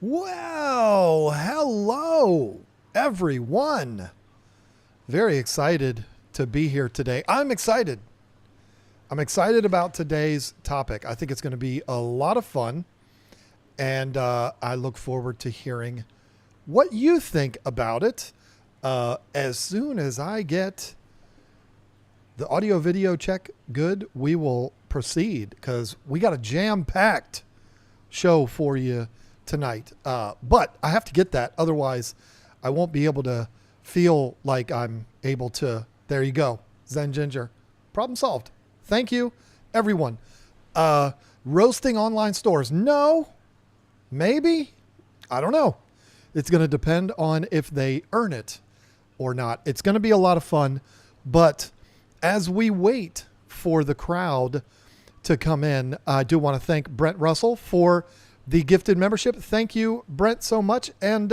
Well, hello, everyone. Very excited to be here today. I'm excited. I'm excited about today's topic. I think it's going to be a lot of fun, and I look forward to hearing what you think about it. As soon as I get the audio video check good, we will proceed because we got a jam-packed show for you tonight. But I have to get that. Otherwise, I won't be able to feel like I'm able to. There you go. Zen Ginger. Problem solved. Thank you, everyone. Roasting online stores. No, maybe. I don't know. It's going to depend on if they earn it or not. It's going to be a lot of fun. But as we wait for the crowd to come in, I do want to thank Brent Russell for the gifted membership. Thank you, Brent, so much. And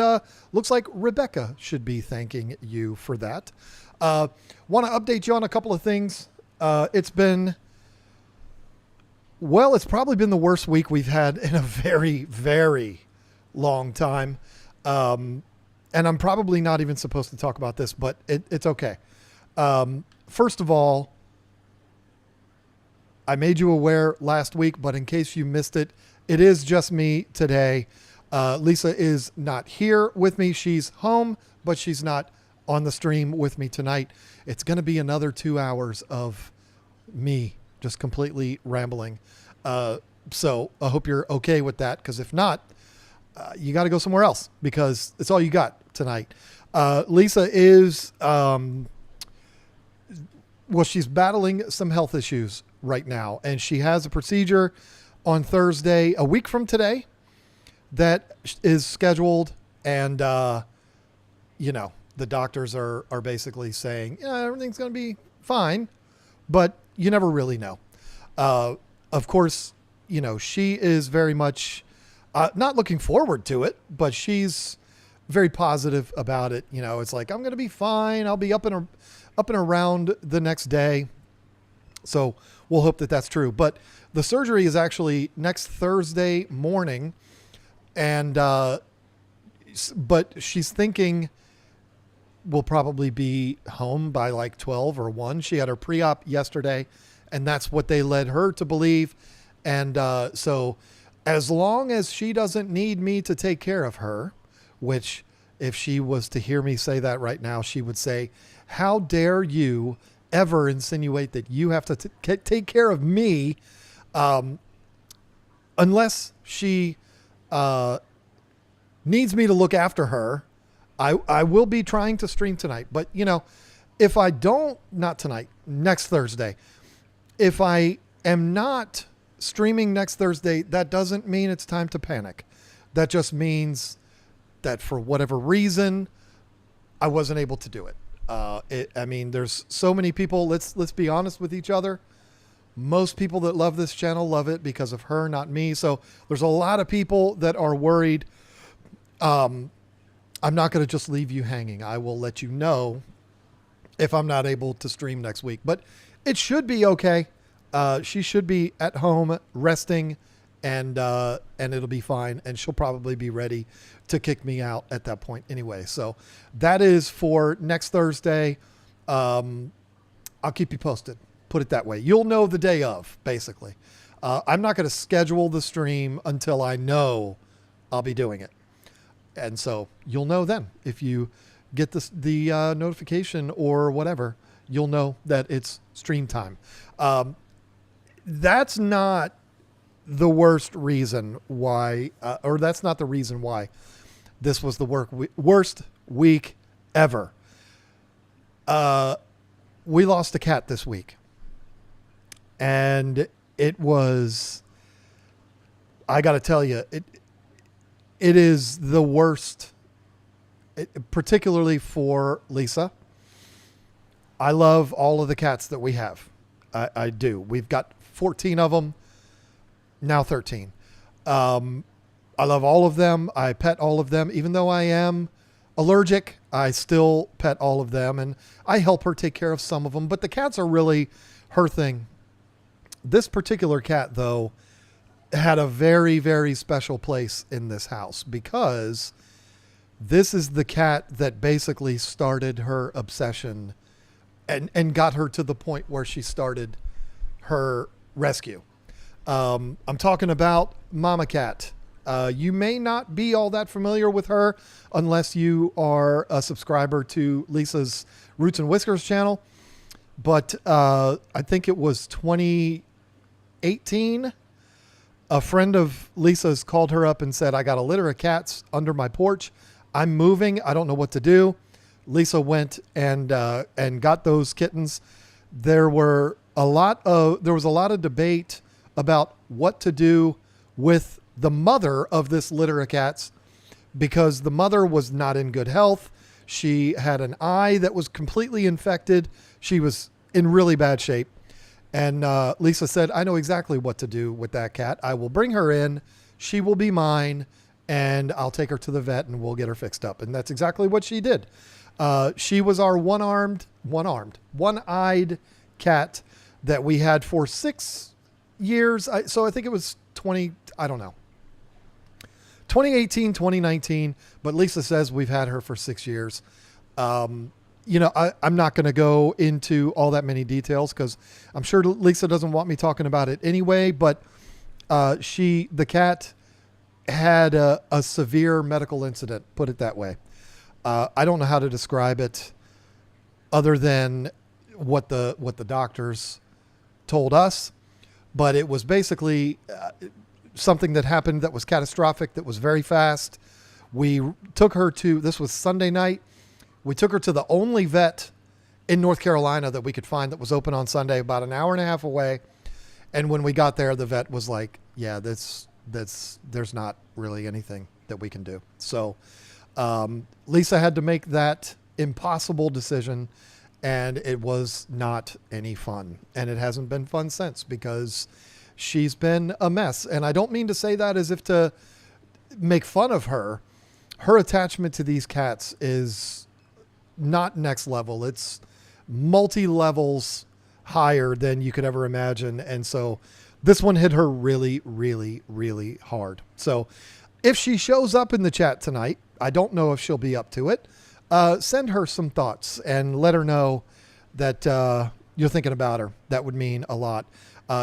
looks like Rebecca should be thanking you for that. Want to update you on a couple of things. It's probably been the worst week we've had in a very, very long time. And I'm probably not even supposed to talk about this, but it's okay. First of all, I made you aware last week, but in case you missed it, it is just me today. Lisa is not here with me. She's home, but she's not on the stream with me tonight. It's going to be another 2 hours of me just completely rambling. So I hope you're okay with that, because if not, you got to go somewhere else because it's all you got tonight. Lisa is, she's battling some health issues right now, and she has a procedure on Thursday, a week from today, that is scheduled. And, the doctors are basically saying, yeah, everything's going to be fine, but you never really know. Of course, she is very much not looking forward to it, but she's very positive about it. It's like, I'm going to be fine. I'll be up and around the next day. So we'll hope that that's true. But the surgery is actually next Thursday morning. And, but she's thinking we'll probably be home by like 12 or 1. She had her pre-op yesterday, and that's what they led her to believe. And so as long as she doesn't need me to take care of her, which if she was to hear me say that right now, she would say, how dare you ever insinuate that you have to take care of me, unless she needs me to look after her. I will be trying to stream tonight, but if I don't, not tonight, next Thursday, if I am not streaming next Thursday, that doesn't mean it's time to panic. That just means that for whatever reason, I wasn't able to do it. There's so many people. Let's be honest with each other. Most people that love this channel love it because of her, not me. So there's a lot of people that are worried. I'm not going to just leave you hanging. I will let you know if I'm not able to stream next week, but it should be okay. She should be at home resting, and it'll be fine. And she'll probably be ready to kick me out at that point anyway. So that is for next Thursday. I'll keep you posted. Put it that way. You'll know the day of, basically. I'm not going to schedule the stream until I know I'll be doing it. And so you'll know then. If you get the notification or whatever, you'll know that it's stream time. That's not the worst reason why, or that's not the reason why this was the worst week ever. We lost a cat this week, and it was, I got to tell you, it is the worst, particularly for Lisa. I love all of the cats that we have. I do. We've got 14 of them, now 13. I love all of them. I pet all of them. Even though I am allergic, I still pet all of them, and I help her take care of some of them. But the cats are really her thing. This particular cat, though, had a very, very special place in this house because this is the cat that basically started her obsession and got her to the point where she started her rescue. I'm talking about Mama Cat. You may not be all that familiar with her unless you are a subscriber to Lisa's Roots and Whiskers channel. But I think it was 2018. A friend of Lisa's called her up and said, I got a litter of cats under my porch. I'm moving. I don't know what to do. Lisa went and got those kittens. There was a lot of debate about what to do with the mother of this litter of cats because the mother was not in good health. She had an eye that was completely infected. She was in really bad shape. And Lisa said, I know exactly what to do with that cat. I will bring her in. She will be mine. And I'll take her to the vet and we'll get her fixed up. And that's exactly what she did. She was our one-eyed cat that we had for 6 years. So I think it was 2018, 2019. But Lisa says we've had her for 6 years. I'm not going to go into all that many details because I'm sure Lisa doesn't want me talking about it anyway. But the cat had a severe medical incident, put it that way. I don't know how to describe it other than what the doctors told us, but it was basically something that happened that was catastrophic, that was very fast. We took her this was Sunday night. We took her to the only vet in North Carolina that we could find that was open on Sunday, about an hour and a half away. And when we got there, the vet was like, yeah, there's not really anything that we can do. So Lisa had to make that impossible decision, and it was not any fun. And it hasn't been fun since because she's been a mess. And I don't mean to say that as if to make fun of her. Her attachment to these cats is not next level. It's multi-levels higher than you could ever imagine. And so this one hit her really, really, really hard. So if she shows up in the chat tonight, I don't know if she'll be up to it. Send her some thoughts and let her know that you're thinking about her. That would mean a lot.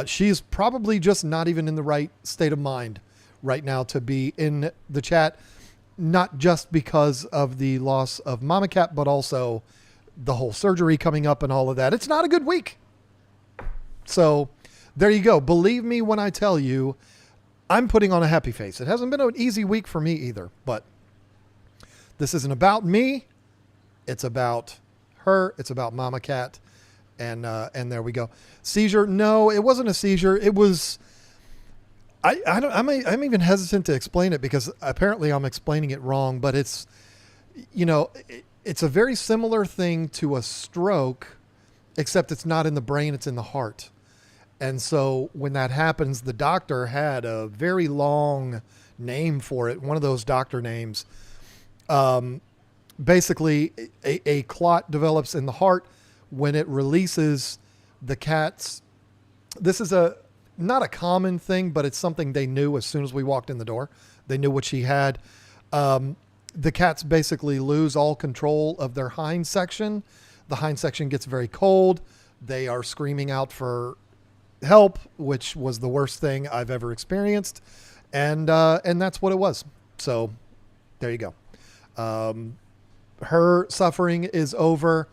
She's probably just not even in the right state of mind right now to be in the chat, not just because of the loss of Mama Cat, but also the whole surgery coming up and all of that. It's not a good week. So there you go. Believe me when I tell you, I'm putting on a happy face. It hasn't been an easy week for me either, but this isn't about me. It's about her. It's about Mama Cat. And there we go. Seizure. No, it wasn't a seizure. It was, I'm even hesitant to explain it because apparently I'm explaining it wrong, but it's a very similar thing to a stroke, except it's not in the brain. It's in the heart. And so when that happens, the doctor had a very long name for it. One of those doctor names. Basically a clot develops in the heart when it releases the cats. This is not a common thing, but it's something they knew as soon as we walked in the door. They knew what she had. The cats basically lose all control of their hind section. The hind section gets very cold. They are screaming out for help, which was the worst thing I've ever experienced. And that's what it was. So there you go. Her suffering is over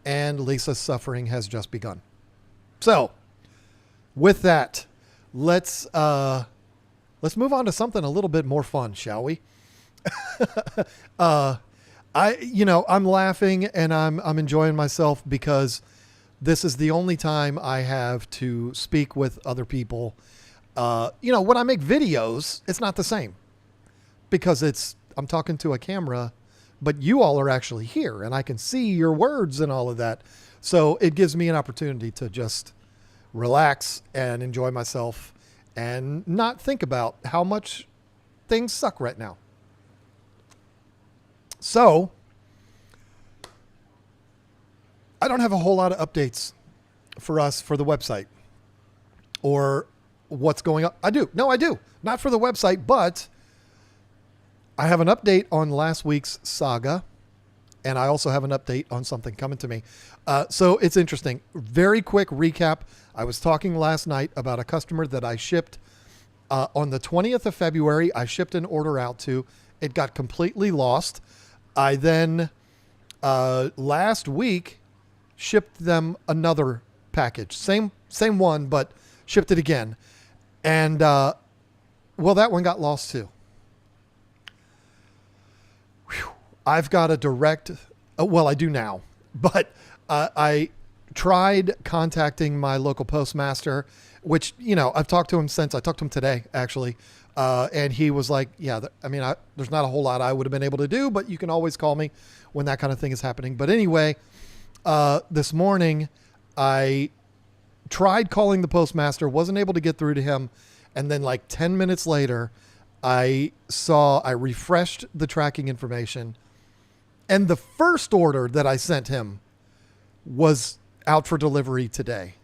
and Lisa's suffering has just begun. So with that, let's move on to something a little bit more fun, shall we? I'm laughing and I'm enjoying myself because this is the only time I have to speak with other people. When I make videos, it's not the same because I'm talking to a camera, but you all are actually here and I can see your words and all of that. So it gives me an opportunity to just relax and enjoy myself and not think about how much things suck right now. So I don't have a whole lot of updates for us for the website or what's going on. I do. No, I do. Not for the website, but I have an update on last week's saga. And I also have an update on something coming to me. So it's interesting. Very quick recap. I was talking last night about a customer that I shipped on the 20th of February. I shipped an order out to. It got completely lost. I then last week shipped them another package. Same one, but shipped it again. And well, that one got lost too. Whew. I've got a direct, well, I do now, but I tried contacting my local postmaster, which, you know, I've talked to him since. I talked to him today, actually. And he was like, yeah, there's not a whole lot I would have been able to do, but you can always call me when that kind of thing is happening. But anyway, this morning I tried calling the postmaster, wasn't able to get through to him. And then like 10 minutes later, I refreshed the tracking information, and the first order that I sent him was out for delivery today,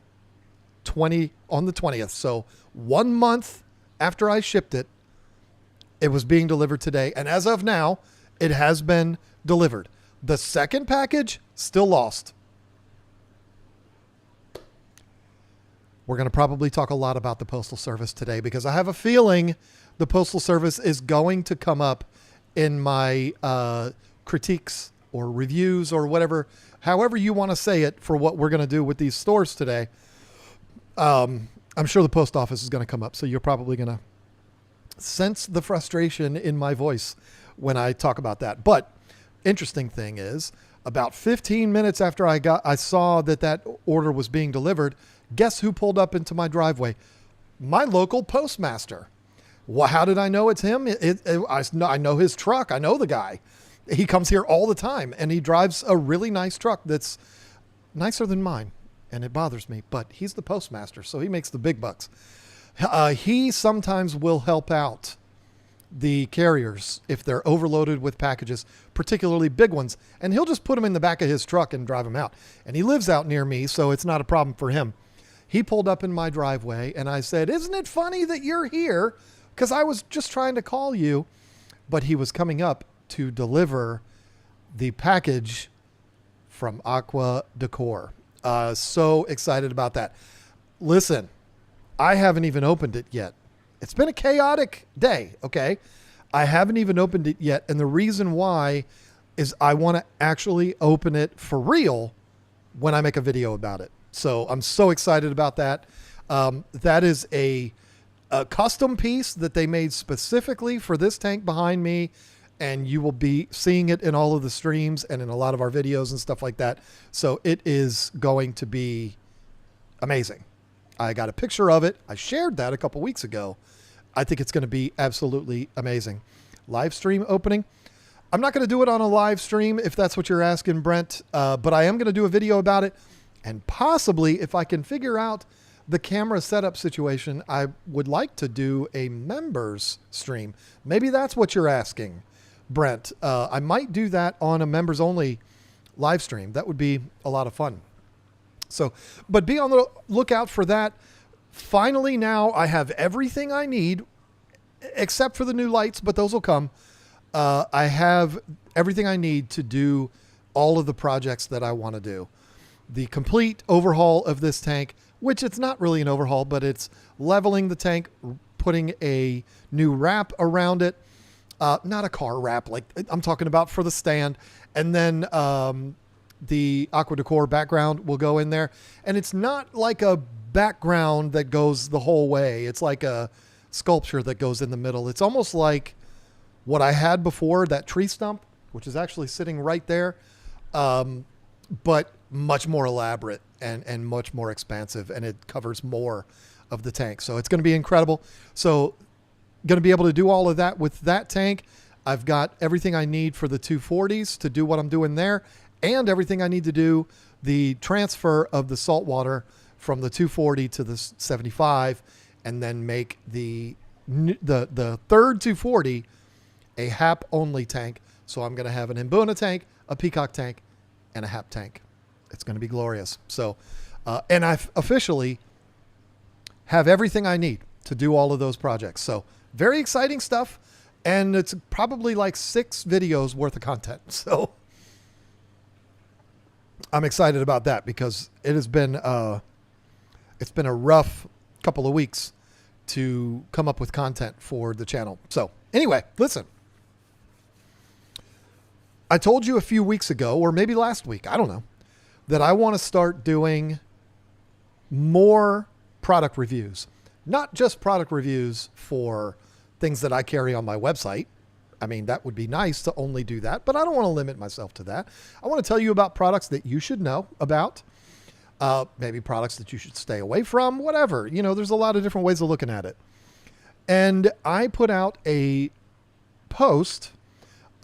on the 20th. So 1 month after I shipped it, it was being delivered today. And as of now, it has been delivered. The second package, still lost. We're going to probably talk a lot about the Postal Service today because I have a feeling the Postal Service is going to come up in my critiques or reviews or whatever, however you want to say it for what we're going to do with these stores today. I'm sure the post office is going to come up. So you're probably going to sense the frustration in my voice when I talk about that. But interesting thing is, about 15 minutes after I saw that order was being delivered, guess who pulled up into my driveway? My local postmaster. Well, how did I know it's him? I know his truck. I know the guy. He comes here all the time, and he drives a really nice truck that's nicer than mine, and it bothers me. But he's the postmaster, so he makes the big bucks. He sometimes will help out the carriers if they're overloaded with packages, particularly big ones, and he'll just put them in the back of his truck and drive them out. And he lives out near me, so it's not a problem for him. He pulled up in my driveway, and I said, "Isn't it funny that you're here? Because I was just trying to call you." But he was coming up to deliver the package from Aqua Decor. So excited about that. Listen, I haven't even opened it yet. It's been a chaotic day, okay? I haven't even opened it yet. And the reason why is I want to actually open it for real when I make a video about it. So I'm so excited about that. That is a custom piece that they made specifically for this tank behind me. And you will be seeing it in all of the streams and in a lot of our videos and stuff like that. So it is going to be amazing. I got a picture of it. I shared that a couple weeks ago. I think it's going to be absolutely amazing. Live stream opening. I'm not going to do it on a live stream if that's what you're asking, Brent. But I am going to do a video about it. And possibly, if I can figure out the camera setup situation, I would like to do a members stream. Maybe that's what you're asking, Brent. I might do that on a members only live stream. That would be a lot of fun. So, but be on the lookout for that. Finally, now I have everything I need except for the new lights, but those will come. I have everything I need to do all of the projects that I want to do. The complete overhaul of this tank, which it's not really an overhaul, but it's leveling the tank, putting a new wrap around it. Not a car wrap, like I'm talking about for the stand. And then the Aqua Decor background will go in there. And it's not like a background that goes the whole way. It's like a sculpture that goes in the middle. It's almost like what I had before, that tree stump, which is actually sitting right there, but much more elaborate and much more expansive, and it covers more of the tank. So it's going to be incredible. So going to be able to do all of that with that tank. I've got everything I need for the 240s to do what I'm doing there, and everything I need to do the transfer of the salt water from the 240 to the 75, and then make the third 240 a HAP only tank. So I'm going to have an Mbuna tank, a Peacock tank, and a HAP tank. It's going to be glorious. So, and I officially have everything I need. to do all of those projects. So very exciting stuff. And it's probably like 6 videos worth of content. So I'm excited about that because it has been, it's been a rough couple of weeks to come up with content for the channel. So anyway, listen, I told you a few weeks ago, or maybe last week, I don't know, that I want to start doing more product reviews, not just product reviews for things that I carry on my website. I mean, that would be nice to only do that, but I don't want to limit myself to that. I want to tell you about products that you should know about, maybe products that you should stay away from, whatever. You know, there's a lot of different ways of looking at it. And I put out a post,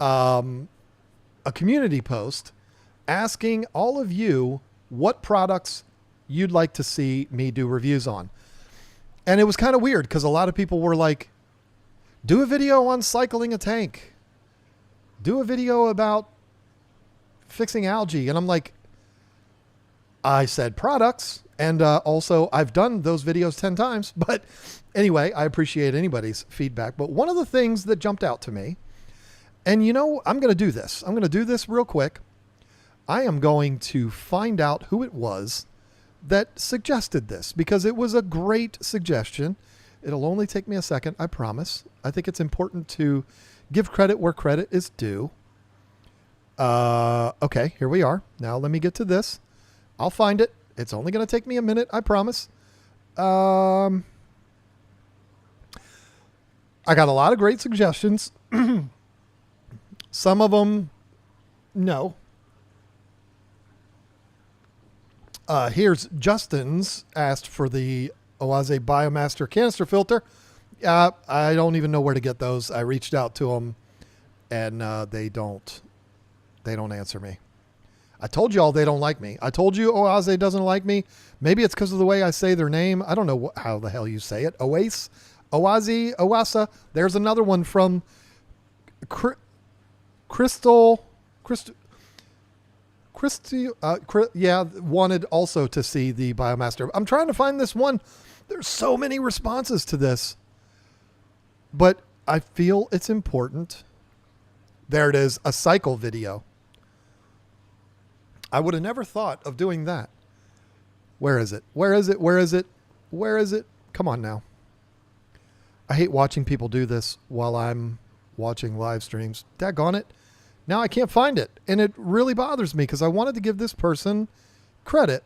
a community post, asking all of you what products you'd like to see me do reviews on. And it was kind of weird because a lot of people were like, do a video on cycling a tank. Do a video about fixing algae. And I'm like, I said products. And also I've done those videos 10 times. But anyway, I appreciate anybody's feedback. But one of the things that jumped out to me, and you know, I'm going to do this. I'm going to do this real quick. I am going to find out who it was that suggested this because it was a great suggestion. It'll only take me a second, I promise. I think it's important to give credit where credit is due. Okay, here we are. Now let me get to this. I'll find it. It's only going to take me a minute, I promise. I got a lot of great suggestions. Some of them, no. Here's Justin's asked for the Oase Biomaster canister filter. I don't even know where to get those. I reached out to them and they don't answer me. I told you all they don't like me. I told you Oase doesn't like me. Maybe it's because of the way I say their name. I don't know how the hell you say it. Oase, Oasa. There's another one from Crystal, yeah, wanted also to see the Biomaster. I'm trying to find this one. There's so many responses to this, but I feel it's important. There it is, a cycle video. I would have never thought of doing that. Where is it? Where is it? Where is it? Where is it? Come on now. I hate watching people do this while I'm watching live streams. Daggone it. Now I can't find it. And it really bothers me because I wanted to give this person credit.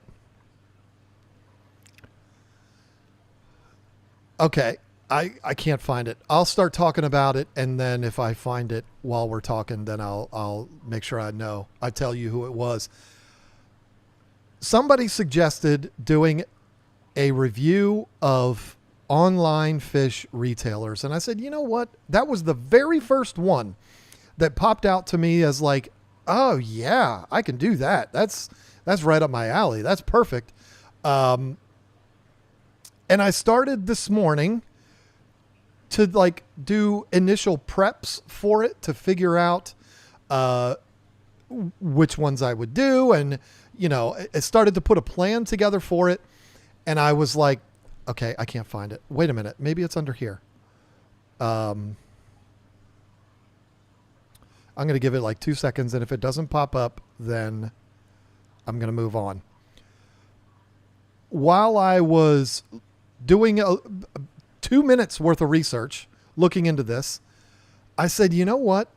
Okay. I can't find it. I'll start talking about it. And then if I find it while we're talking, then I'll make sure I know. I tell you who it was. Somebody suggested doing a review of online fish retailers. And I said, you know what? That was the very first one that popped out to me as like, oh yeah, I can do that. That's right up my alley. That's perfect. And I started this morning to like do initial preps for it to figure out, which ones I would do. And, you know, it started to put a plan together for it. And I was like, okay, I can't find it. Wait a minute. Maybe it's under here. I'm going to give it like 2 seconds. And if it doesn't pop up, then I'm going to move on. While I was doing 2 minutes worth of research, looking into this, I said, you know what?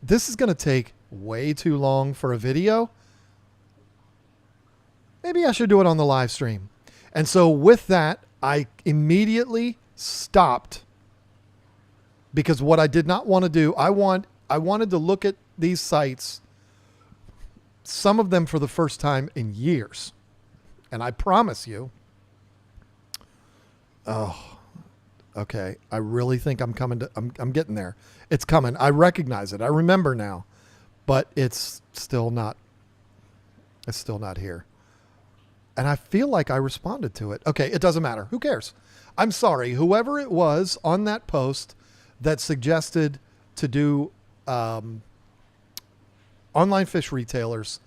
This is going to take way too long for a video. Maybe I should do it on the live stream. And so with that, I immediately stopped because what I did not want to do, I wanted to look at these sites, some of them for the first time in years. And I promise you, oh, okay. I really think I'm getting there. It's coming. I recognize it. I remember now, but it's still not here. And I feel like I responded to it. Okay. It doesn't matter. Who cares? I'm sorry. Whoever it was on that post that suggested to do, online fish retailers,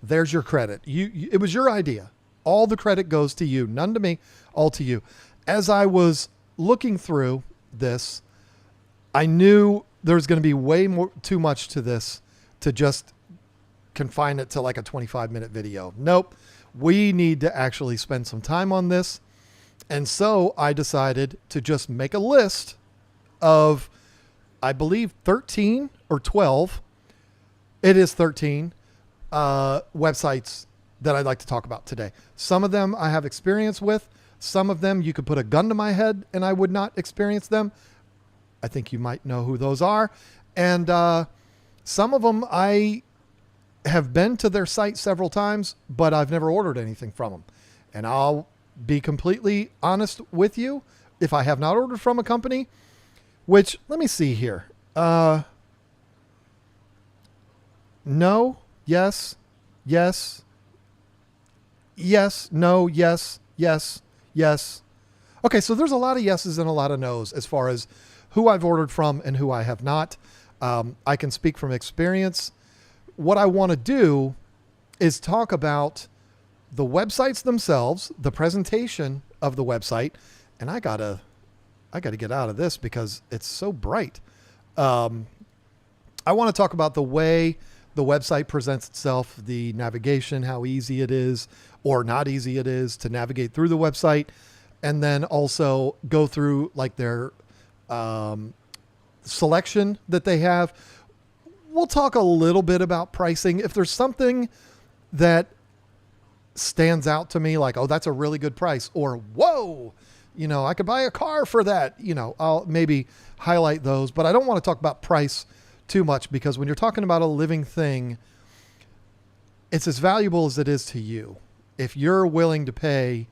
there's your credit. It was your idea. All the credit goes to you, none to me, all to you. As I was looking through this, I knew there's going to be too much to this to just confine it to like a 25-minute video. Nope. We need to actually spend some time on this. And so I decided to just make a list of, I believe, 13 or 12. It is 13 websites that I'd like to talk about today. Some of them I have experience with. Some of them you could put a gun to my head and I would not experience them. I think you might know who those are. And some of them I have been to their site several times, but I've never ordered anything from them. And I'll be completely honest with you. If I have not ordered from a company, which, let me see here. No, yes, yes, yes, no, yes, yes, yes. Okay, so there's a lot of yeses and a lot of no's as far as who I've ordered from and who I have not. I can speak from experience. What I want to do is talk about the websites themselves, the presentation of the website, and I gotta get out of this because it's so bright. I want to talk about the way the website presents itself, the navigation, how easy it is or not easy it is to navigate through the website, and then also go through like their selection that they have. We'll talk a little bit about pricing. If there's something that stands out to me, like, oh, that's a really good price, or whoa, I could buy a car for that, I'll maybe highlight those, but I don't want to talk about price too much because when you're talking about a living thing, it's as valuable as it is to you. If you're willing to pay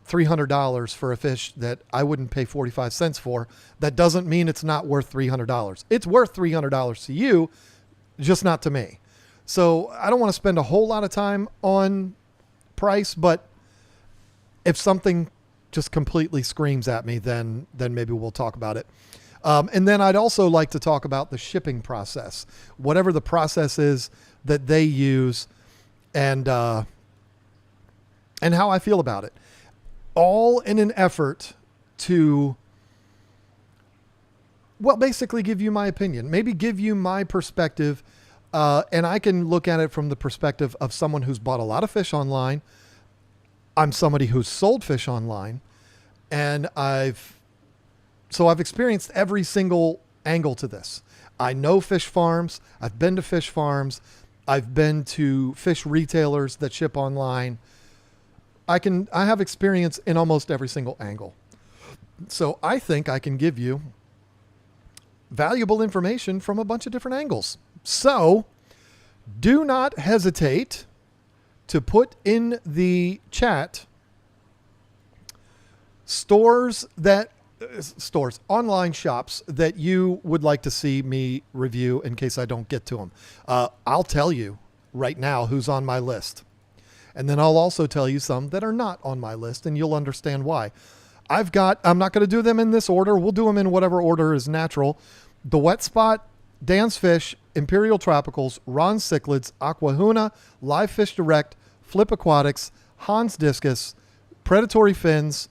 $300 for a fish that I wouldn't pay 45 cents for, that doesn't mean it's not worth $300. It's worth $300 to you, just not to me. So I don't want to spend a whole lot of time on price, but if something just completely screams at me, then maybe we'll talk about it. And then I'd also like to talk about the shipping process, whatever the process is that they use, and how I feel about it, all in an effort to, well, basically give you my opinion, maybe give you my perspective. And I can look at it from the perspective of someone who's bought a lot of fish online. I'm somebody who's sold fish online, and I've experienced every single angle to this. I know fish farms. I've been to fish farms. I've been to fish retailers that ship online. I have experience in almost every single angle. So I think I can give you valuable information from a bunch of different angles. So do not hesitate to put in the chat online shops that you would like to see me review in case I don't get to them. I'll tell you right now who's on my list. And then I'll also tell you some that are not on my list, and you'll understand why. I'm not going to do them in this order. We'll do them in whatever order is natural. The Wet Spot, Dan's Fish, Imperial Tropicals, Ron Cichlids, Aquahuna, Live Fish Direct, Flip Aquatics, Hans Discus, Predatory Fins,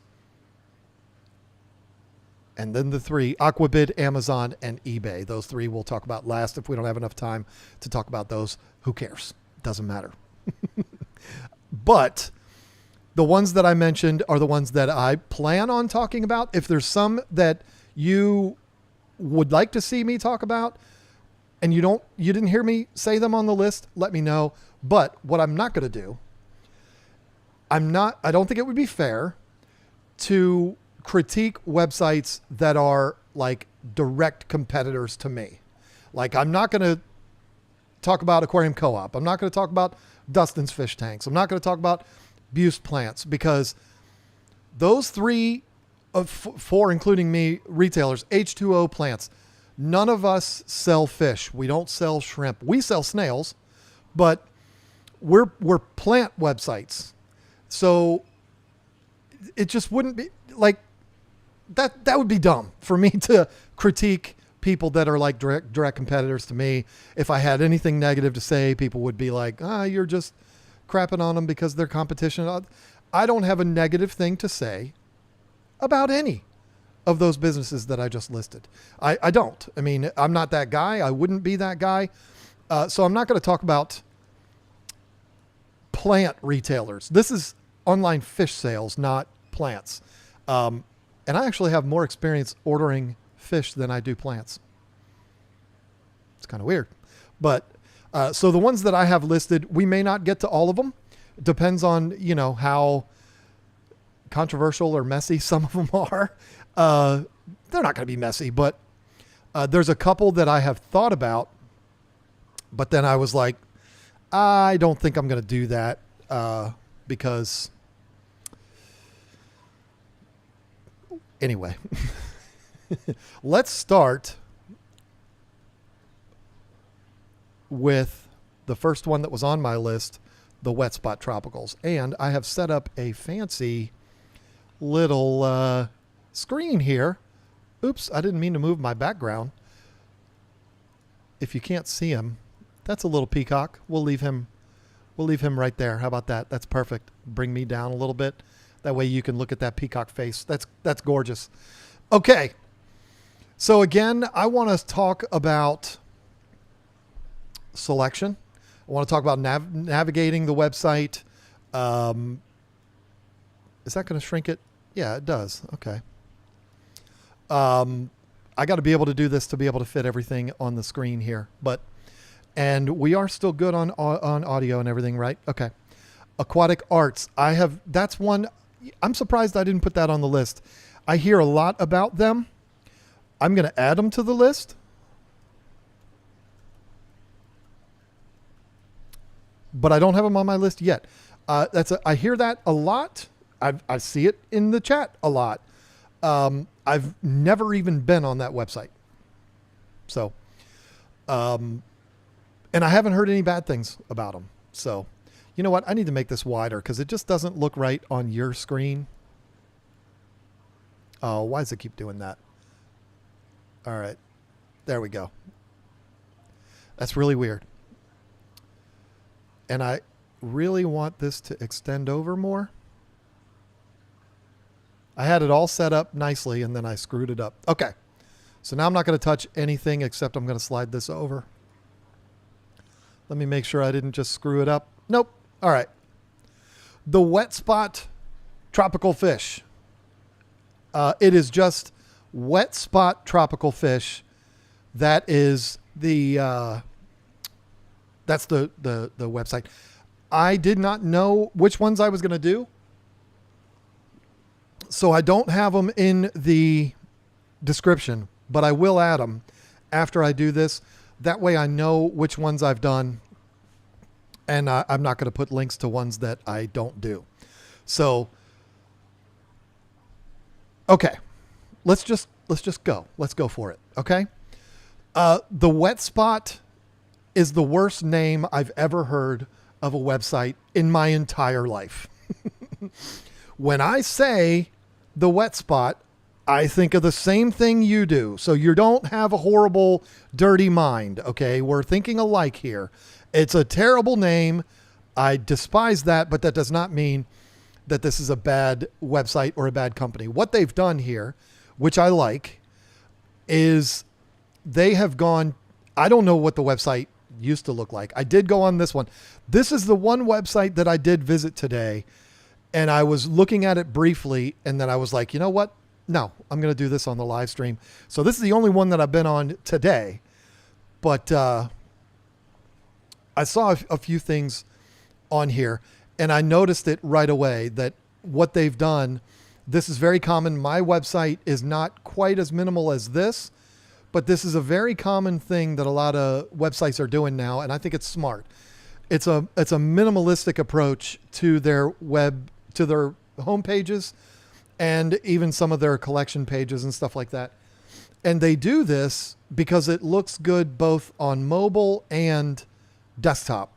and then the three, Aquabid, Amazon, and eBay. Those three we'll talk about last. If we don't have enough time to talk about those, who cares? Doesn't matter. But the ones that I mentioned are the ones that I plan on talking about. If there's some that you would like to see me talk about and you didn't hear me say them on the list, let me know. But what I'm not going to do, I don't think it would be fair to critique websites that are like direct competitors to me. Like, I'm not going to talk about Aquarium Co-op. I'm not going to talk about Dustin's Fish Tanks. I'm not going to talk about B.O.W.L Plants, because those three of four, including me, retailers, H2O Plants, none of us sell fish. We don't sell shrimp. We sell snails, but we're plant websites. So it just wouldn't be like that. That would be dumb for me to critique people that are like direct competitors to me. If I had anything negative to say, people would be like, you're just crapping on them because they're competition. I don't have a negative thing to say about any of those businesses that I just listed. I don't. I mean, I'm not that guy. I wouldn't be that guy. So I'm not going to talk about plant retailers. This is online fish sales, not plants. And I actually have more experience ordering fish than I do plants. It's kind of weird. But so the ones that I have listed, we may not get to all of them. It depends on, how controversial or messy some of them are. They're not going to be messy, but there's a couple that I have thought about, but then I was like, I don't think I'm going to do that because anyway, let's start with the first one that was on my list, the wet spot tropicals. And I have set up a fancy little screen here. Oops, I didn't mean to move my background. If you can't see him, that's a little peacock. We'll leave him right there. How about that? That's perfect. Bring me down a little bit. That way you can look at that peacock face. That's gorgeous. Okay. So again, I want to talk about selection. I want to talk about navigating the website. Is that going to shrink it? Yeah, it does. Okay. I got to be able to do this to be able to fit everything on the screen here, and we are still good on audio and everything, right? Okay. Aquatic arts. That's one. I'm surprised I didn't put that on the list. I hear a lot about them. I'm going to add them to the list. But I don't have them on my list yet. I hear that a lot. I see it in the chat a lot. I've never even been on that website. So, and I haven't heard any bad things about them. So, you know what? I need to make this wider because it just doesn't look right on your screen. Oh, why does it keep doing that? All right. There we go. That's really weird. And I really want this to extend over more. I had it all set up nicely and then I screwed it up. Okay. So now I'm not going to touch anything except I'm going to slide this over. Let me make sure I didn't just screw it up. Nope. All right. The wet spot tropical fish. It is just wet spot tropical fish. That is that's the website. I did not know which ones I was going to do. So I don't have them in the description, but I will add them after I do this. That way I know which ones I've done. And I'm not going to put links to ones that I don't do. So, okay, let's just go. Let's go for it. Okay. The wet spot is the worst name I've ever heard of a website in my entire life. When I say the wet spot, I think of the same thing you do. So you don't have a horrible, dirty mind. Okay. We're thinking alike here. It's a terrible name. I despise that, but that does not mean that this is a bad website or a bad company. What they've done here, which I like, is they have gone, I don't know what the website used to look like. I did go on this one. This is the one website that I did visit today, and I was looking at it briefly, and then I was like, you know what? No, I'm going to do this on the live stream. So this is the only one that I've been on today, but I saw a few things on here and I noticed it right away that what they've done, this is very common. My website is not quite as minimal as this, but this is a very common thing that a lot of websites are doing now. And I think it's smart. It's a minimalistic approach to their to their home pages and even some of their collection pages and stuff like that. And they do this because it looks good both on mobile and desktop.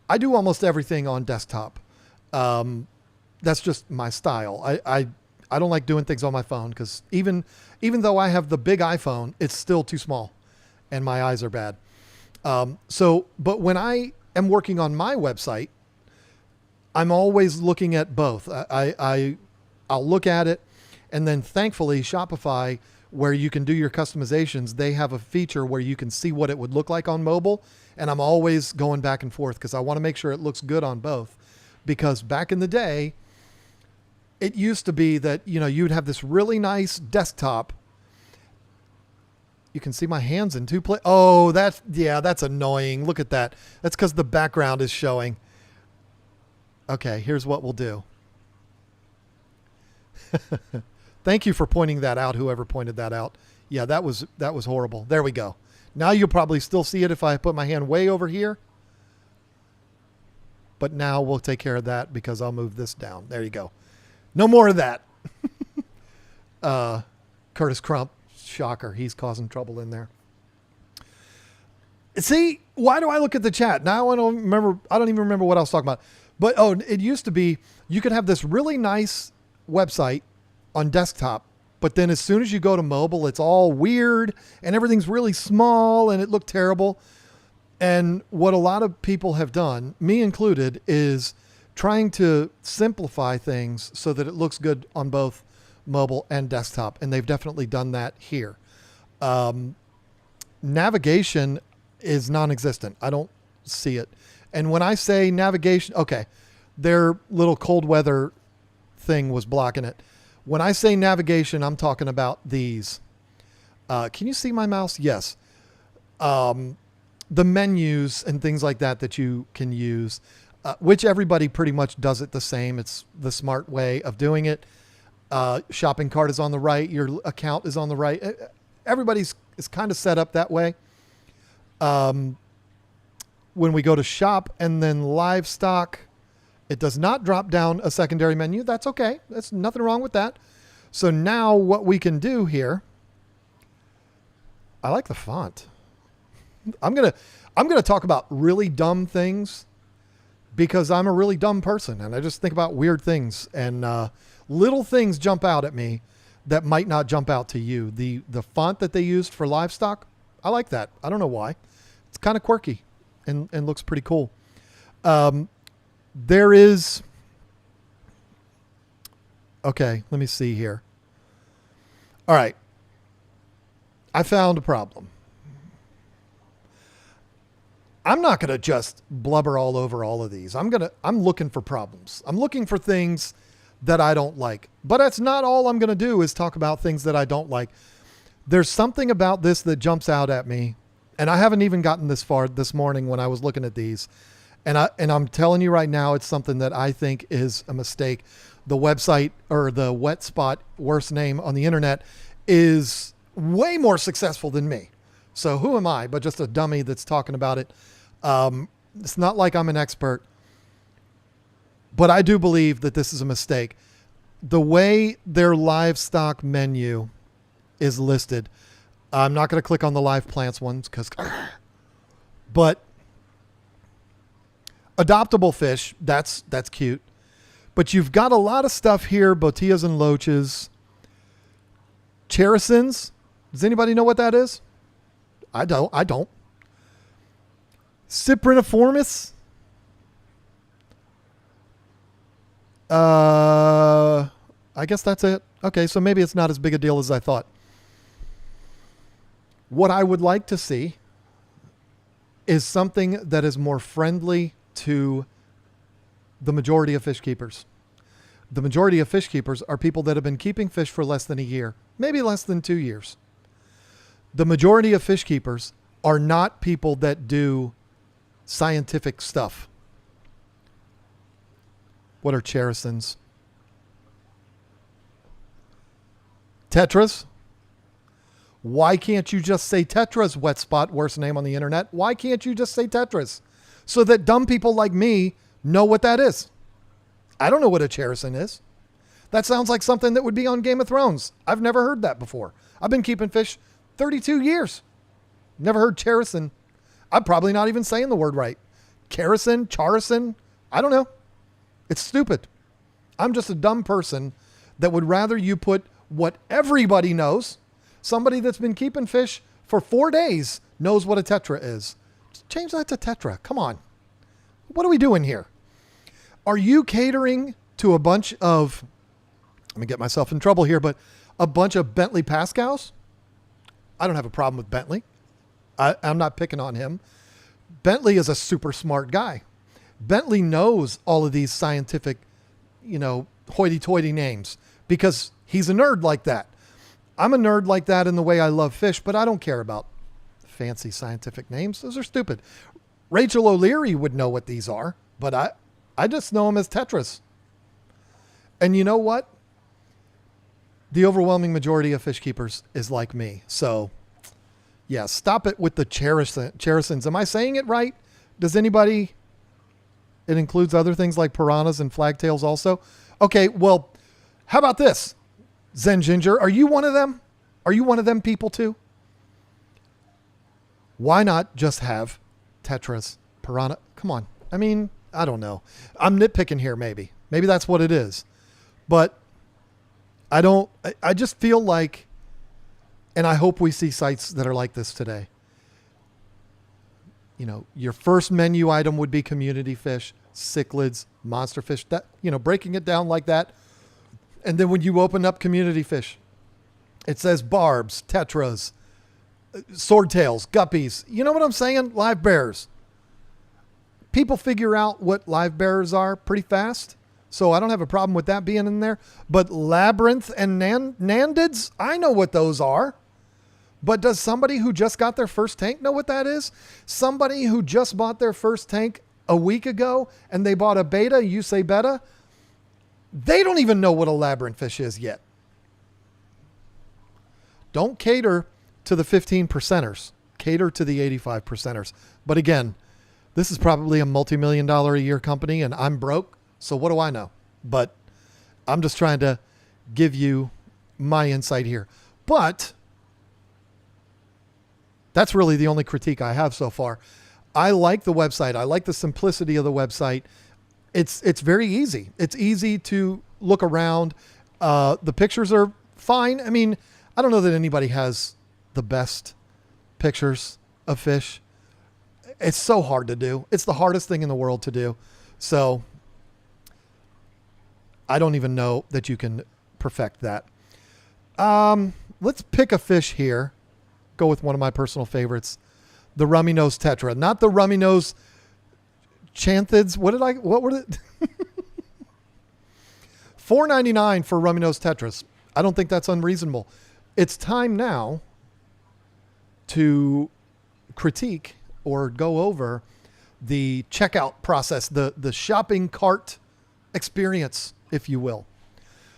I do almost everything on desktop. That's just my style. I don't like doing things on my phone because even though I have the big iPhone, it's still too small and my eyes are bad. But when I am working on my website, I'm always looking at both. I'll look at it And then thankfully Shopify, where you can do your customizations, they have a feature where you can see what it would look like on mobile. And I'm always going back and forth because I want to make sure it looks good on both. Because back in the day, it used to be that, you'd have this really nice desktop. You can see my hands in two places. Oh, that's annoying. Look at that. That's because the background is showing. Okay, here's what we'll do. Thank you for pointing that out, whoever pointed that out. Yeah, that was horrible. There we go. Now you'll probably still see it if I put my hand way over here. But now we'll take care of that because I'll move this down. There you go. No more of that. Curtis Crump, shocker. He's causing trouble in there. See, why do I look at the chat? Now I don't even remember what I was talking about. But, it used to be you could have this really nice website on desktop, but then as soon as you go to mobile, it's all weird and everything's really small and it looked terrible. And what a lot of people have done, me included, is trying to simplify things so that it looks good on both mobile and desktop. And they've definitely done that here. Navigation is non-existent. I don't see it. And when I say navigation, okay, their little cold weather thing was blocking it. When I say navigation, I'm talking about these. Can you see my mouse? Yes. The menus and things like that you can use, which everybody pretty much does it the same. It's the smart way of doing it. Shopping cart is on the right. Your account is on the right. Everybody's is kind of set up that way. When we go to shop and then livestock, it does not drop down a secondary menu. That's okay. There's nothing wrong with that. So now what we can do here, I like the font. I'm going to talk about really dumb things because I'm a really dumb person and I just think about weird things and little things jump out at me that might not jump out to you. The font that they used for livestock, I like that. I don't know why. It's kind of quirky and looks pretty cool. There is, okay, let me see here. All right. I found a problem. I'm not going to just blubber all over all of these. I'm looking for problems. I'm looking for things that I don't like, but that's not all I'm going to do is talk about things that I don't like. There's something about this that jumps out at me, and I haven't even gotten this far this morning when I was looking at these. And I'm telling you right now, it's something that I think is a mistake. The website or the wet spot, worst name on the internet, is way more successful than me. So who am I but just a dummy that's talking about it? It's not like I'm an expert, but I do believe that this is a mistake. The way their livestock menu is listed, I'm not going to click on the live plants ones but adoptable fish, that's cute. But you've got a lot of stuff here, botillas and loaches. Cherasins. Does anybody know what that is? I don't. Cypriniformis. I guess that's it. Okay, so maybe it's not as big a deal as I thought. What I would like to see is something that is more friendly to the majority of fish keepers. The majority of fish keepers are people that have been keeping fish for less than a year, maybe less than 2 years. The majority of fish keepers are not people that do scientific stuff. What are cherasins? Tetras? Why can't you just say tetras, wet spot, worst name on the internet? Why can't you just say tetras? So that dumb people like me know what that is. I don't know what a cherasin is. That sounds like something that would be on Game of Thrones. I've never heard that before. I've been keeping fish 32 years. Never heard cherasin. I'm probably not even saying the word right. Cherasin, charasin, I don't know. It's stupid. I'm just a dumb person that would rather you put what everybody knows. Somebody that's been keeping fish for 4 days knows what a tetra is. Just change that to tetra. Come on. What are we doing here? Are you catering to a bunch of I'm going to get myself in trouble here, but a bunch of Bentley Pascals. I don't have a problem with Bentley. I'm not picking on him. Bentley is a super smart guy. Bentley knows all of these scientific, hoity-toity names because he's a nerd like that. I'm a nerd like that in the way I love fish, but I don't care about fancy scientific names. Those are stupid. Rachel O'Leary would know what these are, but I just know them as tetras. And you know what? The overwhelming majority of fish keepers is like me. So, yeah, stop it with the cherisons. Am I saying it right? Does anybody... It includes other things like piranhas and flagtails also? Okay, well, how about this? Zen Ginger, are you one of them? Are you one of them people too? Why not just have tetras, piranha? Come on. I mean, I don't know. I'm nitpicking here maybe. Maybe that's what it is. But I just feel like, and I hope we see sites that are like this today. Your first menu item would be community fish, cichlids, monster fish, that, breaking it down like that. And then when you open up community fish, it says barbs, tetras, swordtails, guppies. You know what I'm saying? Live bears. People figure out what live bears are pretty fast. So I don't have a problem with that being in there. But labyrinth and nandids, I know what those are. But does somebody who just got their first tank know what that is? Somebody who just bought their first tank a week ago and they bought a beta, you say beta, they don't even know what a labyrinth fish is yet. Don't cater to the 15%ers. Cater to the 85%ers. But again, this is probably a multi-million-dollar a year company and I'm broke. So what do I know? But I'm just trying to give you my insight here. But that's really the only critique I have so far. I like the website. I like the simplicity of the website. It's very easy. It's easy to look around. The pictures are fine. I mean, I don't know that anybody has the best pictures of fish. It's so hard to do. It's the hardest thing in the world to do. So I don't even know that you can perfect that. Let's pick a fish here. Go with one of my personal favorites, the rummy nose tetra, not the rummy nose chanthids. What were it? $4.99 for rummy nose tetras. I don't think that's unreasonable. It's time now to critique or go over the checkout process, the shopping cart experience, if you will.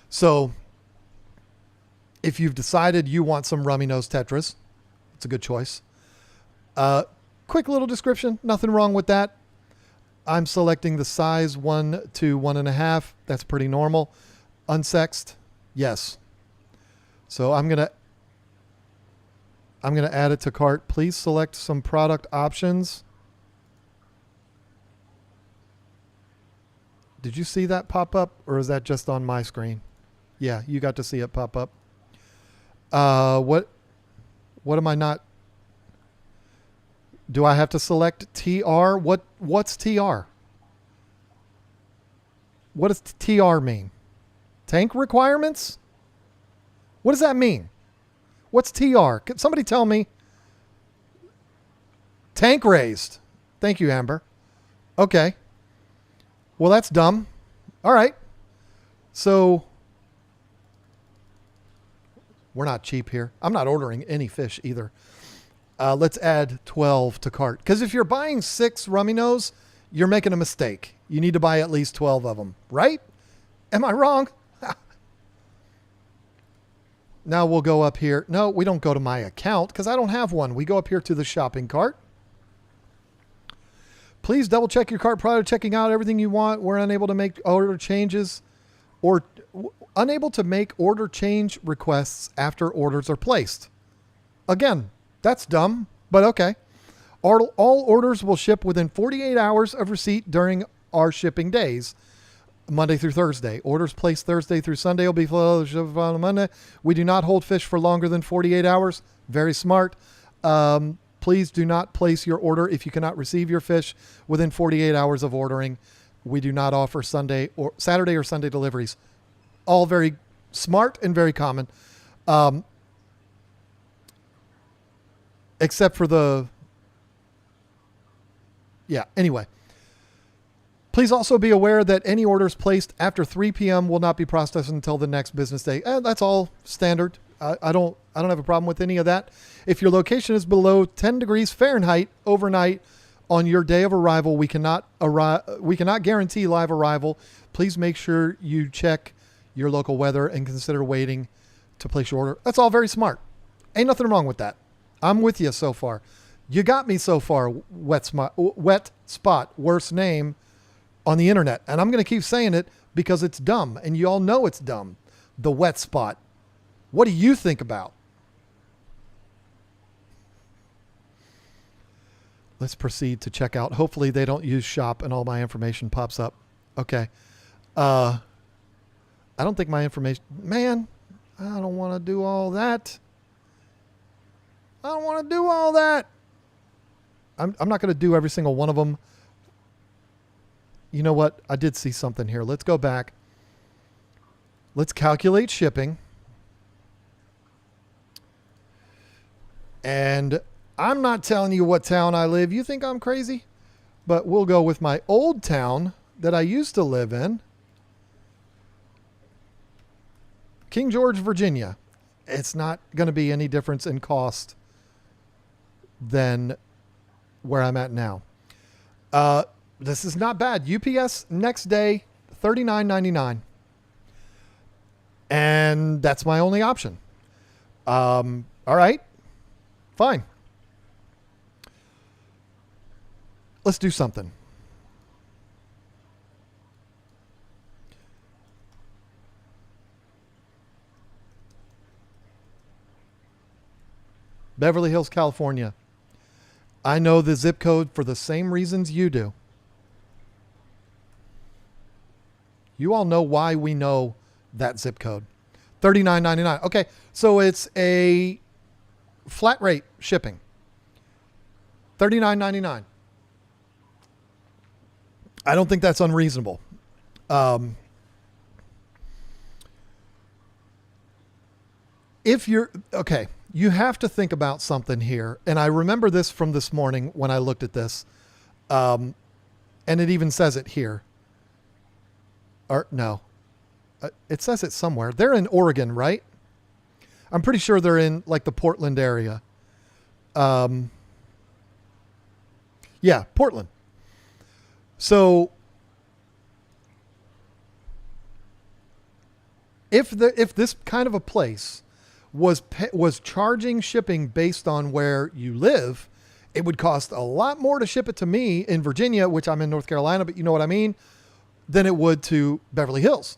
So if you've decided you want some rummy nose tetras, it's a good choice. Quick little description. Nothing wrong with that. I'm selecting the size 1 to 1.5. That's pretty normal. Unsexed. Yes. So I'm going to add it to cart. Please select some product options. Did you see that pop up or is that just on my screen? Yeah, you got to see it pop up. What am I not? Do I have to select TR? What's TR? What does TR mean? Tank requirements? What does that mean? What's TR? Can somebody tell me? Tank raised. Thank you, Amber. Okay. Well, that's dumb. All right. So we're not cheap here. I'm not ordering any fish either. Let's add 12 to cart. Because if you're buying 6 rummy nose, you're making a mistake. You need to buy at least 12 of them, right? Am I wrong? Now we'll go up here. No, we don't go to my account because I don't have one. We go up here to the shopping cart. Please double check your cart prior to checking out everything you want. We're unable to make order changes or unable to make order change requests after orders are placed. Again, that's dumb, but okay. All orders will ship within 48 hours of receipt during our shipping days, Monday through Thursday. Orders placed Thursday through Sunday will be shipped on Monday. We do not hold fish for longer than 48 hours. Very smart. Please do not place your order if you cannot receive your fish within 48 hours of ordering. We do not offer Saturday or Sunday deliveries. All very Smart and very common. Except for anyway. Please also be aware that any orders placed after 3 p.m. will not be processed until the next business day. That's all standard. I don't have a problem with any of that. If your location is below 10 degrees Fahrenheit overnight on your day of arrival, we cannot guarantee live arrival. Please make sure you check your local weather and consider waiting to place your order. That's all very smart. Ain't nothing wrong with that. I'm with you so far. You got me so far, Wet Spot, worst name on the internet. And I'm going to keep saying it because it's dumb. And you all know it's dumb. The Wet Spot. What do you think about? Let's proceed to check out. Hopefully they don't use shop and all my information pops up. Okay. I don't think my information... Man, I don't want to do all that. I don't want to do all that. I'm not going to do every single one of them. You know what? I did see something here. Let's go back. Let's calculate shipping. And I'm not telling you what town I live. You think I'm crazy? But we'll go with my old town that I used to live in. King George, Virginia. It's not going to be any difference in cost than where I'm at now. This is not bad. UPS next day, $39.99. And that's my only option. All right. Fine. Let's do something. Beverly Hills, California. I know the zip code for the same reasons you do. You all know why we know that zip code. $39.99. Okay, so it's a flat rate shipping. $39.99. I don't think that's unreasonable. If you're... Okay, you have to think about something here. And I remember this from this morning when I looked at this. And it even says it here. Or no. It says it somewhere. They're in Oregon, right? I'm pretty sure they're in like the Portland area. Yeah, Portland. So if this kind of a place was charging shipping based on where you live, it would cost a lot more to ship it to me in Virginia, which I'm in North Carolina, but you know what I mean, than it would to Beverly Hills.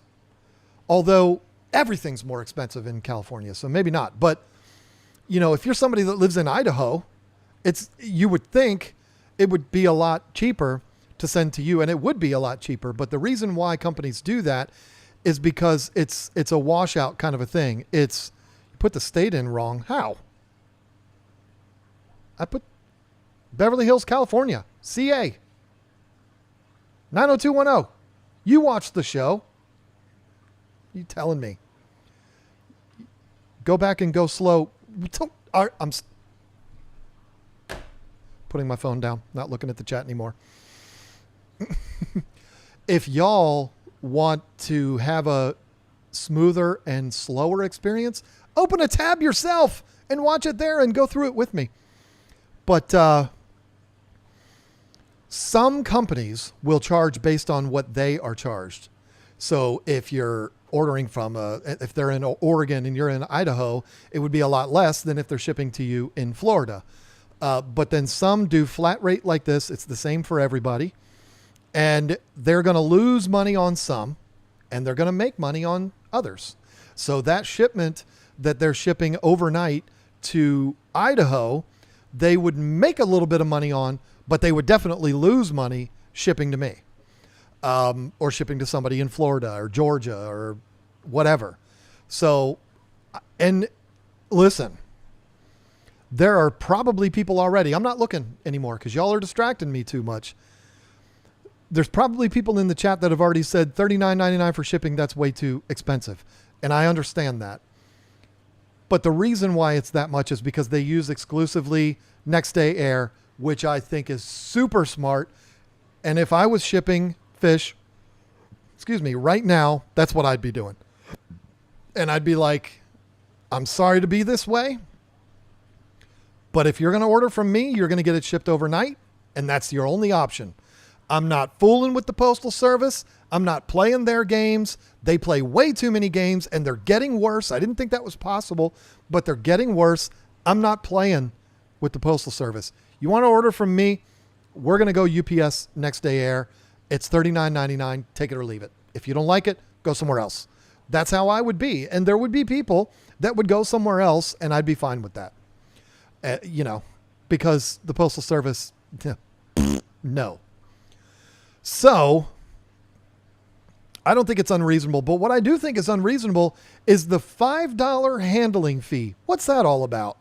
Although everything's more expensive in California, so maybe not. But, you know, if you're somebody that lives in Idaho, you would think it would be a lot cheaper to send to you, and it would be a lot cheaper. But the reason why companies do that is because it's a washout kind of a thing. It's you put the state in wrong. How? I put Beverly Hills, California, CA, 90210. You watched the show. You telling me? Go back and go slow. I'm putting my phone down, not looking at the chat anymore. If y'all want to have a smoother and slower experience, open a tab yourself and watch it there and go through it with me. But some companies will charge based on what they are charged. So if you're ordering from if they're in Oregon and you're in Idaho, it would be a lot less than if they're shipping to you in Florida. But then some do flat rate like this. It's the same for everybody. And they're going to lose money on some and they're going to make money on others. So that shipment that they're shipping overnight to Idaho, they would make a little bit of money on, but they would definitely lose money shipping to me. Or shipping to somebody in Florida or Georgia or whatever. So, and listen, there are probably people already. I'm not looking anymore because y'all are distracting me too much. There's probably people in the chat that have already said $39.99 for shipping. That's way too expensive. And I understand that. But the reason why it's that much is because they use exclusively next day air, which I think is super smart. And if I was shipping fish, right now, that's what I'd be doing. And I'd be like, I'm sorry to be this way, but if you're going to order from me, you're going to get it shipped overnight, and that's your only option. I'm not fooling with the Postal Service. I'm not playing their games. They play way too many games, and they're getting worse. I didn't think that was possible, but they're getting worse. I'm not playing with the Postal Service. You want to order from me? We're going to go UPS next day air. It's $39.99. Take it or leave it. If you don't like it, go somewhere else. That's how I would be. And there would be people that would go somewhere else, and I'd be fine with that. Because the Postal Service, no. So I don't think it's unreasonable, but what I do think is unreasonable is the $5 handling fee. What's that all about?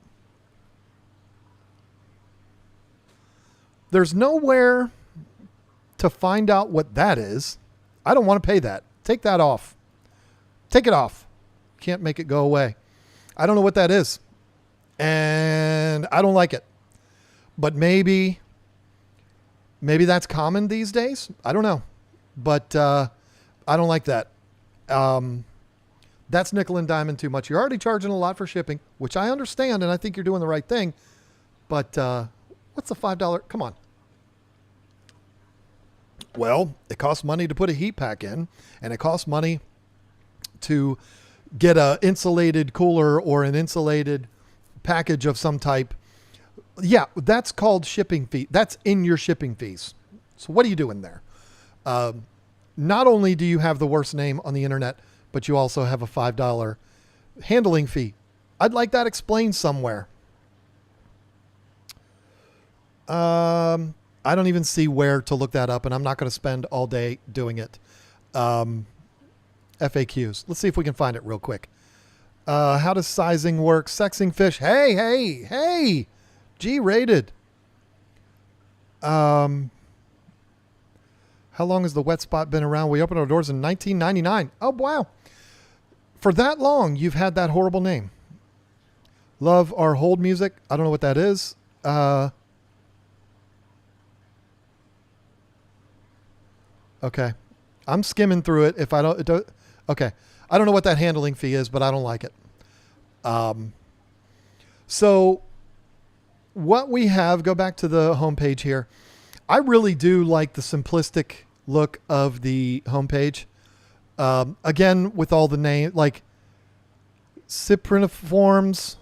There's nowhere to find out what that is. I don't want to pay that. Take that off. Take it off. Can't make it go away. I don't know what that is. And I don't like it. But maybe that's common these days. I don't know. But I don't like that. That's nickel and diamond too much. You're already charging a lot for shipping, which I understand, and I think you're doing the right thing. But what's the $5? Come on. Well, it costs money to put a heat pack in, and it costs money to get a insulated cooler or an insulated package of some type. Yeah, that's called shipping fee. That's in your shipping fees. So what are you doing there? Not only do you have the worst name on the internet, but you also have a $5 handling fee. I'd like that explained somewhere. I don't even see where to look that up, and I'm not going to spend all day doing it. FAQs. Let's see if we can find it real quick. How does sizing work? Sexing fish. Hey. G-rated. How long has the wet spot been around? We opened our doors in 1999. Oh, wow. For that long, you've had that horrible name. Love our hold music. I don't know what that is. Okay. I'm skimming through it. If I don't, okay. I don't know what that handling fee is, but I don't like it. So what we have, go back to the homepage here. I really do like the simplistic look of the homepage. Again, with all the name, like cypriniforms,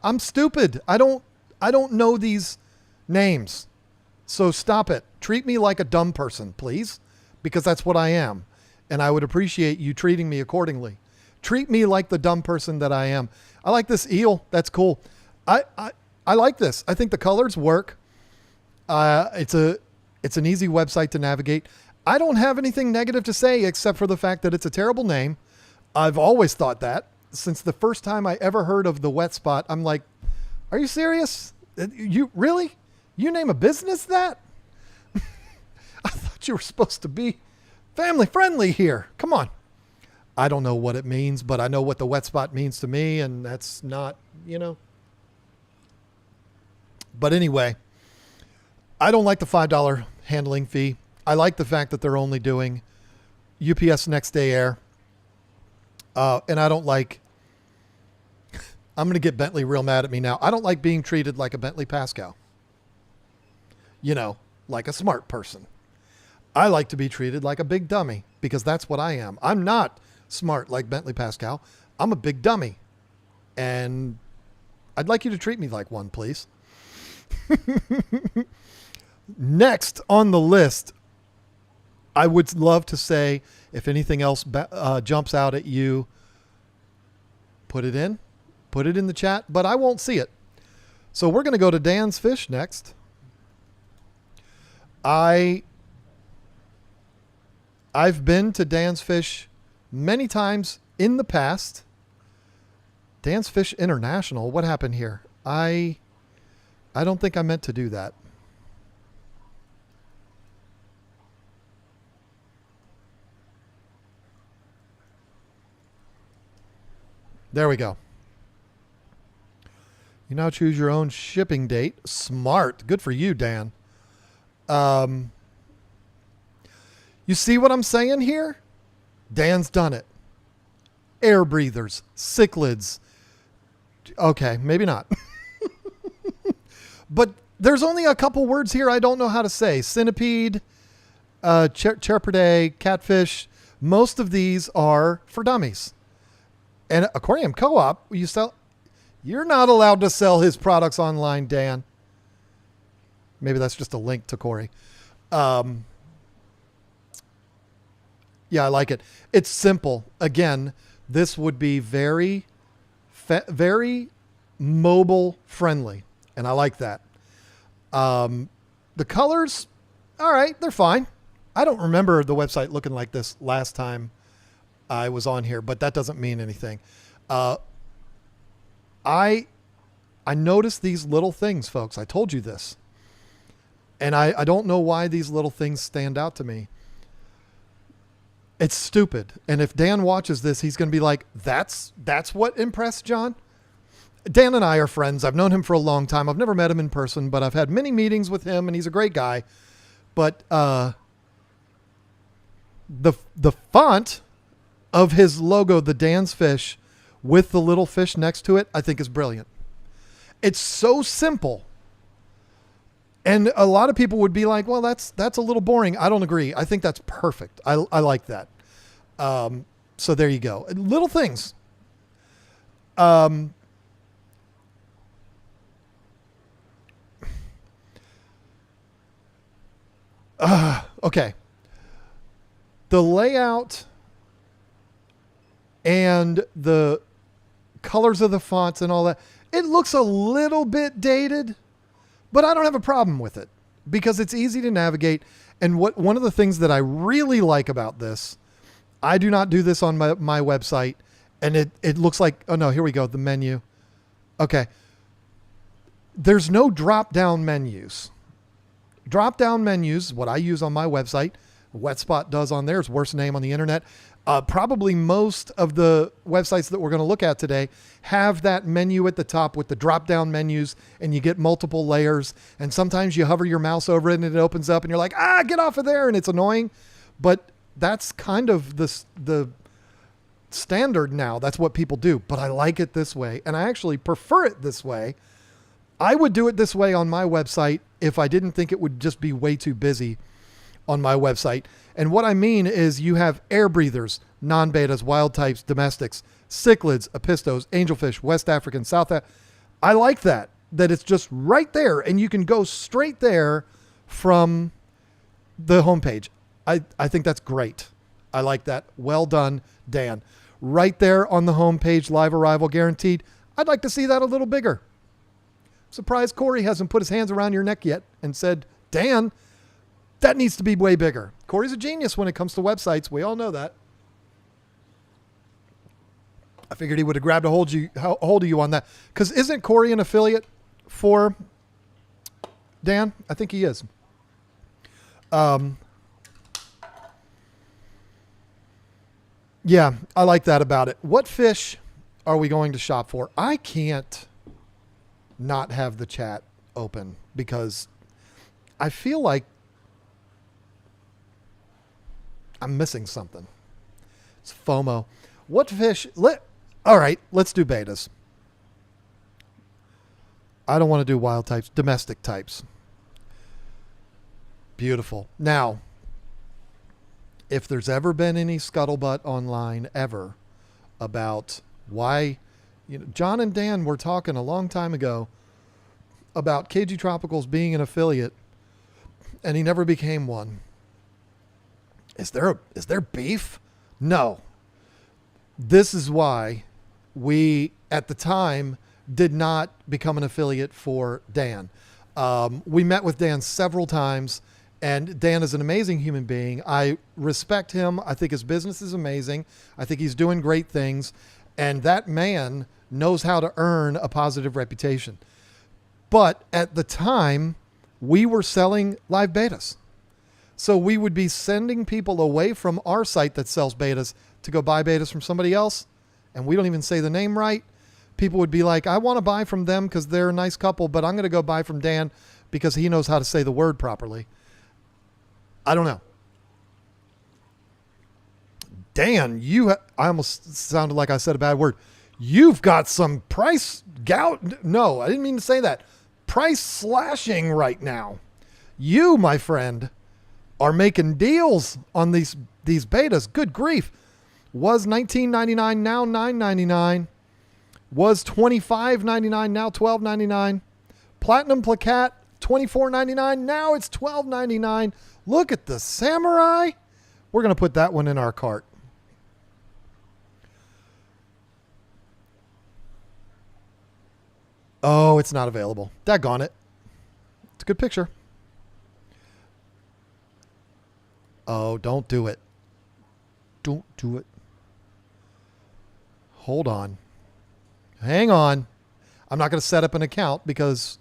I'm stupid. I don't know these names. So stop it. Treat me like a dumb person, please, because that's what I am. And I would appreciate you treating me accordingly. Treat me like the dumb person that I am. I like this eel. That's cool. I like this. I think the colors work. It's an easy website to navigate. I don't have anything negative to say except for the fact that it's a terrible name. I've always thought that since the first time I ever heard of the wet spot. I'm like, are you serious? You really? You name a business that? I thought you were supposed to be family friendly here. Come on. I don't know what it means, but I know what the wet spot means to me, and that's not, But anyway, I don't like the $5 handling fee. I like the fact that they're only doing UPS next day air. And I don't like, I'm going to get Bentley real mad at me now. I don't like being treated like a Bentley Pascal. Like a smart person. I like to be treated like a big dummy because that's what I am. I'm not smart like Bentley Pascal. I'm a big dummy. And I'd like you to treat me like one, please. Next on the list, I would love to say, if anything else jumps out at you, put it in the chat, but I won't see it. So we're going to go to Dan's Fish next. I've been to Dan's Fish many times in the past. Dan's Fish International. What happened here? I don't think I meant to do that. There we go. You now choose your own shipping date. Smart. Good for you, Dan. You see what I'm saying here? Dan's done it. Air breathers, cichlids. Okay, maybe not. But there's only a couple words here I don't know how to say. Centipede, Cherpidae, catfish. Most of these are for dummies. And Aquarium Co-op, you're not allowed to sell his products online, Dan. Maybe that's just a link to Corey. Yeah, I like it. It's simple. Again, this would be very mobile friendly. And I like that. The colors, all right, they're fine. I don't remember the website looking like this last time I was on here, but that doesn't mean anything. I noticed these little things, folks. I told you this. And I don't know why these little things stand out to me. It's stupid. And if Dan watches this, he's going to be like, that's what impressed John? Dan and I are friends. I've known him for a long time. I've never met him in person, but I've had many meetings with him, and he's a great guy. But the font of his logo, the Dan's fish, with the little fish next to it, I think is brilliant. It's so simple. And a lot of people would be like, well, that's a little boring. I don't agree. I think that's perfect. I like that. So there you go. Little things. Okay. The layout and the colors of the fonts and all that, it looks a little bit dated, but I don't have a problem with it because it's easy to navigate. And one of the things that I really like about this, I do not do this on my website, and it looks like, oh no, here we go, the menu. Okay. There's no drop-down menus. Drop-down menus, what I use on my website, Wetspot does on theirs, worst name on the internet. Probably most of the websites that we're going to look at today have that menu at the top with the drop-down menus, and you get multiple layers. And sometimes you hover your mouse over it and it opens up and you're like, get off of there. And it's annoying, but that's kind of the standard now. That's what people do, but I like it this way. And I actually prefer it this way. I would do it this way on my website if I didn't think it would just be way too busy on my website. And what I mean is you have air breathers, non-betas, wild types, domestics, cichlids, apistos, angelfish, West African, South African. I like that it's just right there and you can go straight there from the homepage. I think that's great. I like that. Well done, Dan. Right there on the homepage, live arrival guaranteed. I'd like to see that a little bigger. Surprised Corey hasn't put his hands around your neck yet and said, Dan, that needs to be way bigger. Corey's a genius when it comes to websites. We all know that. I figured he would have grabbed a hold of you on that. Because isn't Corey an affiliate for Dan? I think he is. Yeah, I like that about it. What fish are we going to shop for? I can't not have the chat open because I feel like I'm missing something. It's FOMO. What fish? All right, let's do betas. I don't want to do wild types, domestic types. Beautiful. Now, if there's ever been any scuttlebutt online ever about why, John and Dan were talking a long time ago about KG Tropicals being an affiliate, and he never became one. Is there beef? No. This is why we, at the time, did not become an affiliate for Dan. We met with Dan several times, and Dan is an amazing human being. I respect him. I think his business is amazing. I think he's doing great things. And that man knows how to earn a positive reputation. But at the time, we were selling live betas. So we would be sending people away from our site that sells betas to go buy betas from somebody else. and we don't even say the name right, people would be like, I want to buy from them because they're a nice couple, but I'm going to go buy from Dan because he knows how to say the word properly. I don't know. Dan, I almost sounded like I said a bad word. You've got some price gout. No, I didn't mean to say that. Price slashing right now. You, my friend, are making deals on these betas. Good grief. Was $19.99, now $9.99. Was $25.99, now $12.99. Platinum plaquette, $24.99, now it's $12.99. Look at the samurai. We're going to put that one in our cart. Oh, it's not available. Daggone it. It's a good picture. Oh, don't do it. Don't do it. Hold on. Hang on. I'm not going to set up an account because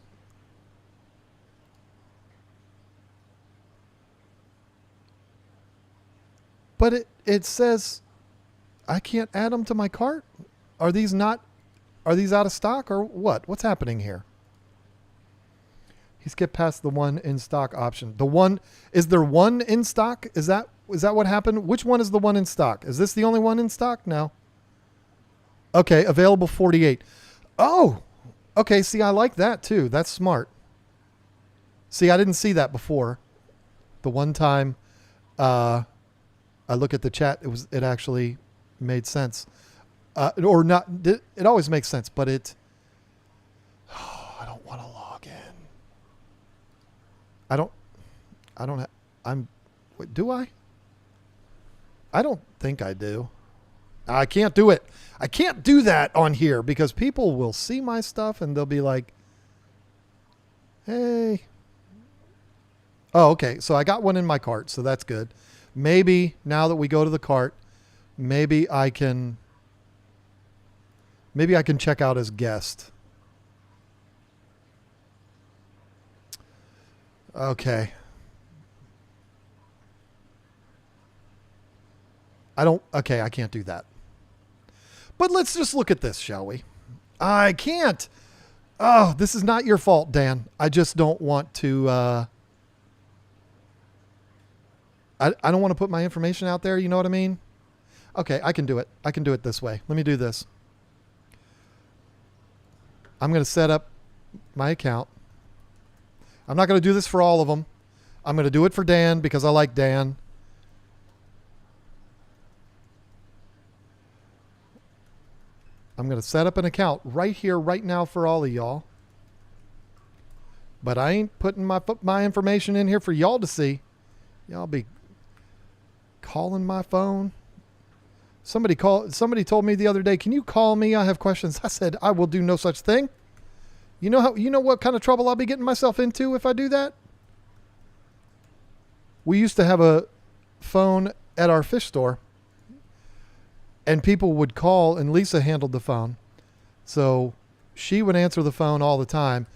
but it says I can't add them to my cart. Are these out of stock or what? What's happening here? He skipped past the one in stock option. Is there one in stock? Is that what happened? Which one is the one in stock? Is this the only one in stock? No. Okay, available 48. Oh, okay. See, I like that too. That's smart. See, I didn't see that before. The one time I look at the chat, it actually made sense. Or not. It always makes sense, but I don't want to log in. Wait, do I? I don't think I do. I can't do it. I can't do that on here because people will see my stuff and they'll be like, hey. Oh, okay. So I got one in my cart, so that's good. Maybe now that we go to the cart, maybe I can check out as guest. Okay. I can't do that. But let's just look at this, shall we? I can't. Oh, this is not your fault, Dan. I just don't want to, I don't want to put my information out there. You know what I mean? Okay, I can do it. I can do it this way. Let me do this. I'm going to set up my account. I'm not going to do this for all of them. I'm going to do it for Dan because I like Dan. I'm going to set up an account right here, right now for all of y'all. But I ain't putting my information in here for y'all to see. Y'all be calling my phone. Somebody told me the other day, can you call me? I have questions. I said, I will do no such thing. You know what kind of trouble I'll be getting myself into if I do that? We used to have a phone at our fish store. And people would call, and Lisa handled the phone. So she would answer the phone all the time.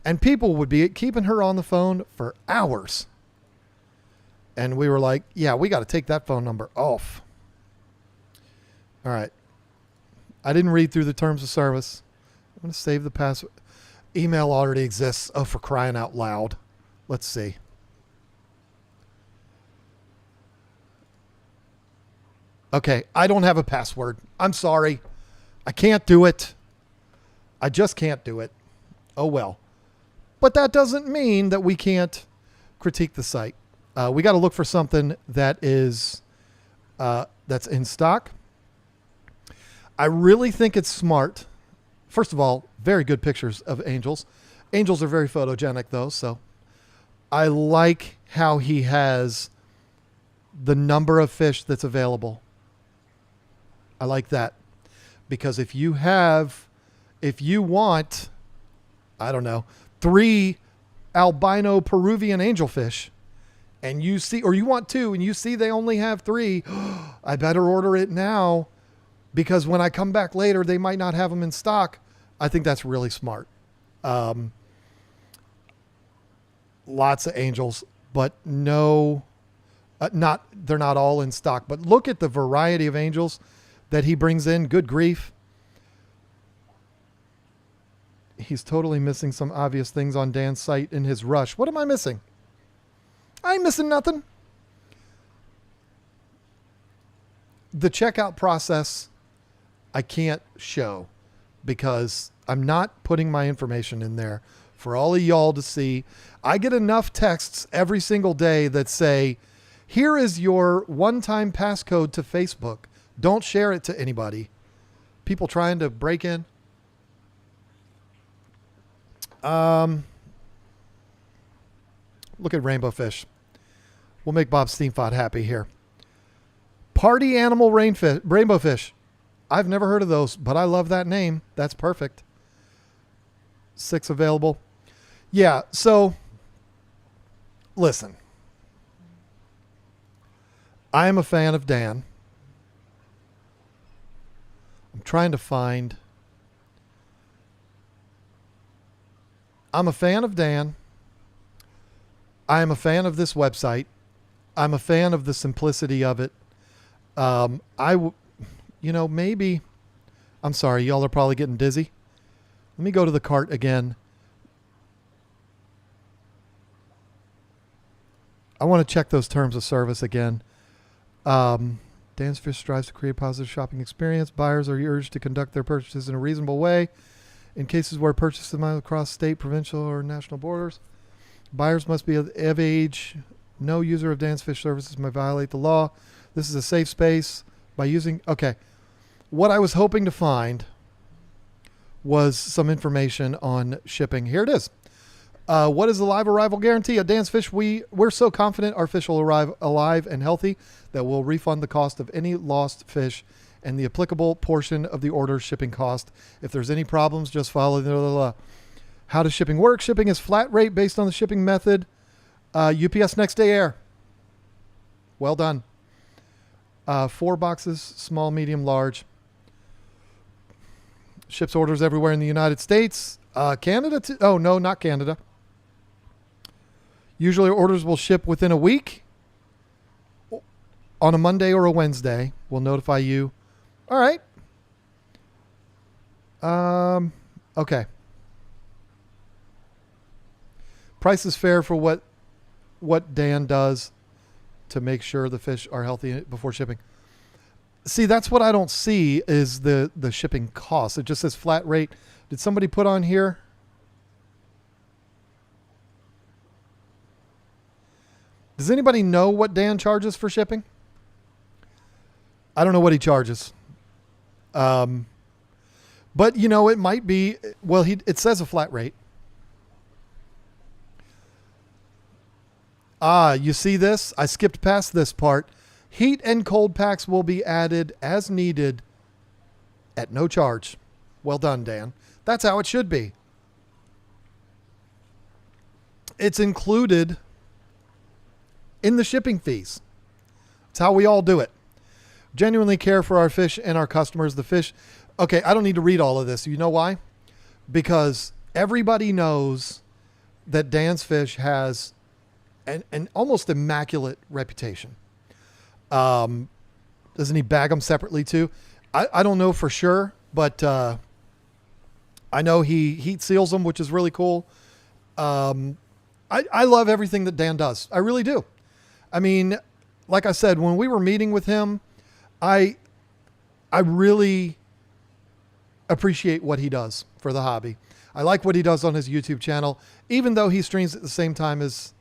And people would be keeping her on the phone for hours. And we were like, yeah, we got to take that phone number off. All right. I didn't read through the terms of service. I'm going to save the password. Email already exists. Oh, for crying out loud. Let's see. Okay, I don't have a password. I'm sorry. I can't do it. I just can't do it. Oh, well. But that doesn't mean that we can't critique the site. We got to look for something that is that's in stock. I really think it's smart. First of all, very good pictures of angels. Angels are very photogenic, though, so I like how he has the number of fish that's available. I like that because if you want, I don't know, 3 albino Peruvian angelfish and you see, or you want 2 and you see they only have 3, I better order it now because when I come back later, they might not have them in stock. I think that's really smart. Lots of angels, but no, they're not all in stock, but look at the variety of angels. that he brings in. Good grief. He's totally missing some obvious things on Dan's site in his rush. What am I missing? I ain't missing nothing. The checkout process, I can't show because I'm not putting my information in there for all of y'all to see. I get enough texts every single day that say, here is your one-time passcode to Facebook. Don't share it to anybody. People trying to break in. Look at rainbow fish. We'll make Bob Steamfot happy here. Party animal rainbow fish. I've never heard of those, but I love that name. That's perfect. 6 available. Yeah, so listen. I am a fan of Dan. I'm trying to find. I'm a fan of Dan. I am a fan of this website. I'm a fan of the simplicity of it. Maybe, I'm sorry, y'all are probably getting dizzy. Let me go to the cart again. I want to check those terms of service again. Dan's Fish strives to create a positive shopping experience. Buyers are urged to conduct their purchases in a reasonable way. In cases where purchases might cross state, provincial, or national borders, buyers must be of age. No user of Dan's Fish services may violate the law. This is a safe space by using... Okay. What I was hoping to find was some information on shipping. Here it is. What is the live arrival guarantee? At Dan's Fish, we're so confident our fish will arrive alive and healthy that we'll refund the cost of any lost fish and the applicable portion of the order shipping cost. If there's any problems, just follow the... How does shipping work? Shipping is flat rate based on the shipping method. UPS next day air. Well done. 4 boxes, small, medium, large. Ships orders everywhere in the United States. Canada, oh no, not Canada. Usually orders will ship within a week. On a Monday or a Wednesday. We'll notify you. All right. Okay. Price is fair for what Dan does to make sure the fish are healthy before shipping. See, that's what I don't see is the shipping cost. It just says flat rate. Did somebody put on here? Does anybody know what Dan charges for shipping? I don't know what he charges. But it might be, well, it says a flat rate. You see this? I skipped past this part. Heat and cold packs will be added as needed at no charge. Well done, Dan. That's how it should be. It's included in the shipping fees. It's how we all do it. Genuinely care for our fish and our customers. The fish. Okay, I don't need to read all of this. You know why? Because everybody knows that Dan's Fish has an almost immaculate reputation. Doesn't he bag them separately too? I don't know for sure, but I know he heat seals them, which is really cool. I love everything that Dan does. I really do. I mean, like I said, when we were meeting with him, I really appreciate what he does for the hobby. I like what he does on his YouTube channel, even though he streams at the same time as,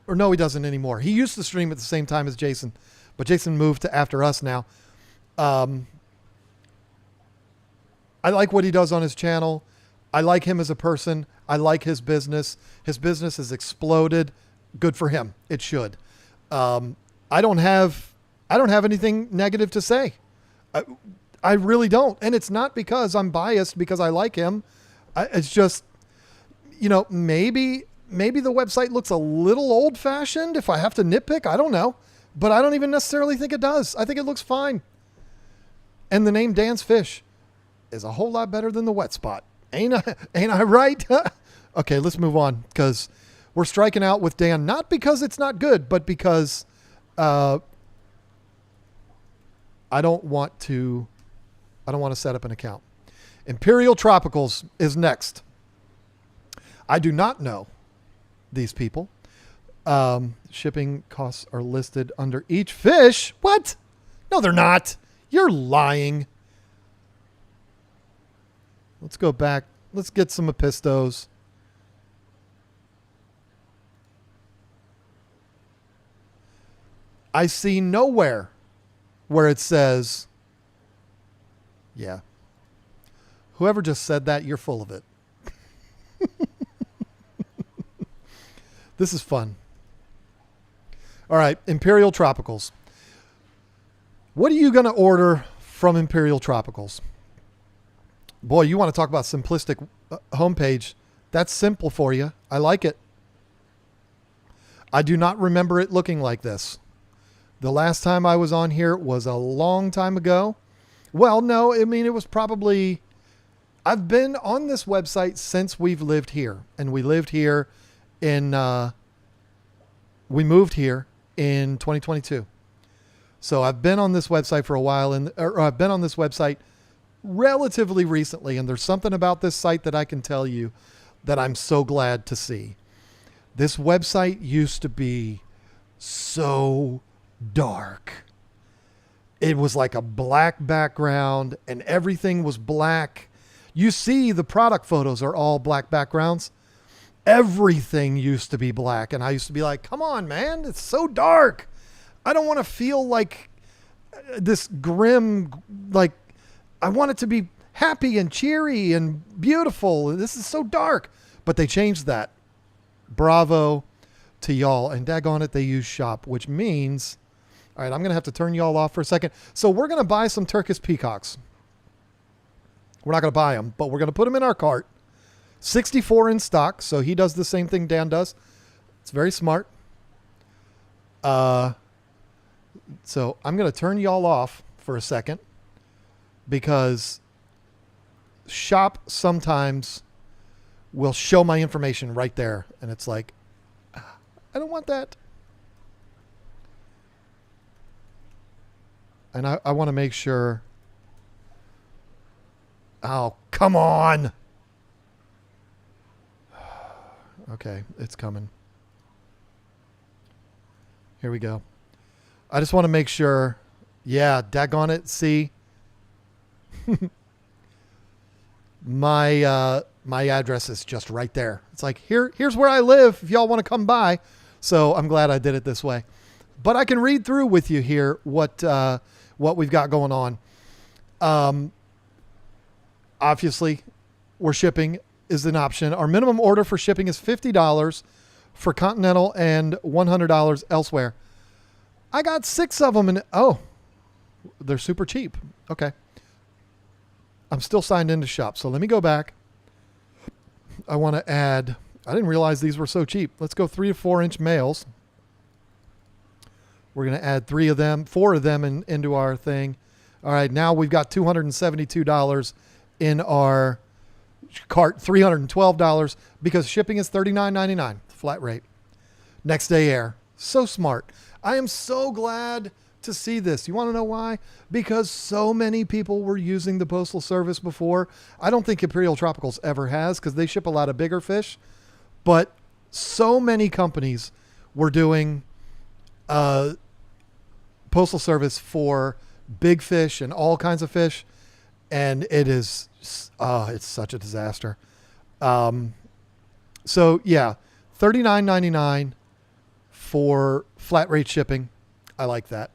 or no, he doesn't anymore. He used to stream at the same time as Jason, but Jason moved to after us now. I like what he does on his channel. I like him as a person. I like his business. His business has exploded. Good for him. It should. I don't have anything negative to say. I really don't. And it's not because I'm biased because I like him. It's just, maybe the website looks a little old fashioned if I have to nitpick. I don't know, but I don't even necessarily think it does. I think it looks fine. And the name Dan's Fish is a whole lot better than the wet spot. Ain't I right? Okay, let's move on because we're striking out with Dan, not because it's not good, but because I don't want to set up an account. Imperial Tropicals is next. I do not know these people. Shipping costs are listed under each fish. What? No, they're not. You're lying. Let's go back. Let's get some Epistos. I see nowhere where it says, yeah. Whoever just said that, you're full of it. This is fun. All right, Imperial Tropicals. What are you going to order from Imperial Tropicals? Boy, you want to talk about simplistic homepage. That's simple for you. I like it. I do not remember it looking like this. The last time I was on here was a long time ago. Well, no, I mean, it was probably... I've been on this website since we've lived here. And we lived here in... we moved here in 2022. So I've been on this website for a while, or I've been on this website relatively recently, and there's something about this site that I can tell you that I'm so glad to see. This website used to be so dark. It was like a black background and everything was black. You see the product photos are all black backgrounds. Everything used to be black, and I used to be like, come on, man, it's so dark. I don't want to feel like this grim, like I want it to be happy and cheery and beautiful. This is so dark. But they changed that. Bravo to y'all. And daggone it, they use shop, which means, all right, I'm going to have to turn y'all off for a second. So we're going to buy some Turkish peacocks. We're not going to buy them, but we're going to put them in our cart. 64 in stock. So he does the same thing Dan does. It's very smart. So I'm going to turn y'all off for a second because shop sometimes will show my information right there. And it's like, I don't want that. And I want to make sure. Oh, come on. Okay, it's coming. Here we go. I just want to make sure. Yeah, daggone it. See, my address is just right there. It's like, here's where I live if y'all want to come by. So I'm glad I did it this way. But I can read through with you here what we've got going on. Obviously, we're shipping is an option. Our minimum order for shipping is $50 for Continental and $100 elsewhere. I got 6 of them, and oh, they're super cheap. Okay. I'm still signed into shop, so let me go back. I want to add, I didn't realize these were so cheap. Let's go 3 to 4 inch males. We're going to add 4 of them into our thing. All right, now we've got $272 in our cart, $312 because shipping is $39.99 flat rate. Next day air. So smart. I am so glad to see this. You want to know why? Because so many people were using the Postal Service before. I don't think Imperial Tropicals ever has because they ship a lot of bigger fish. But so many companies were doing Postal Service for big fish and all kinds of fish. And it is, it's such a disaster. So yeah, $39.99 for flat rate shipping. I like that.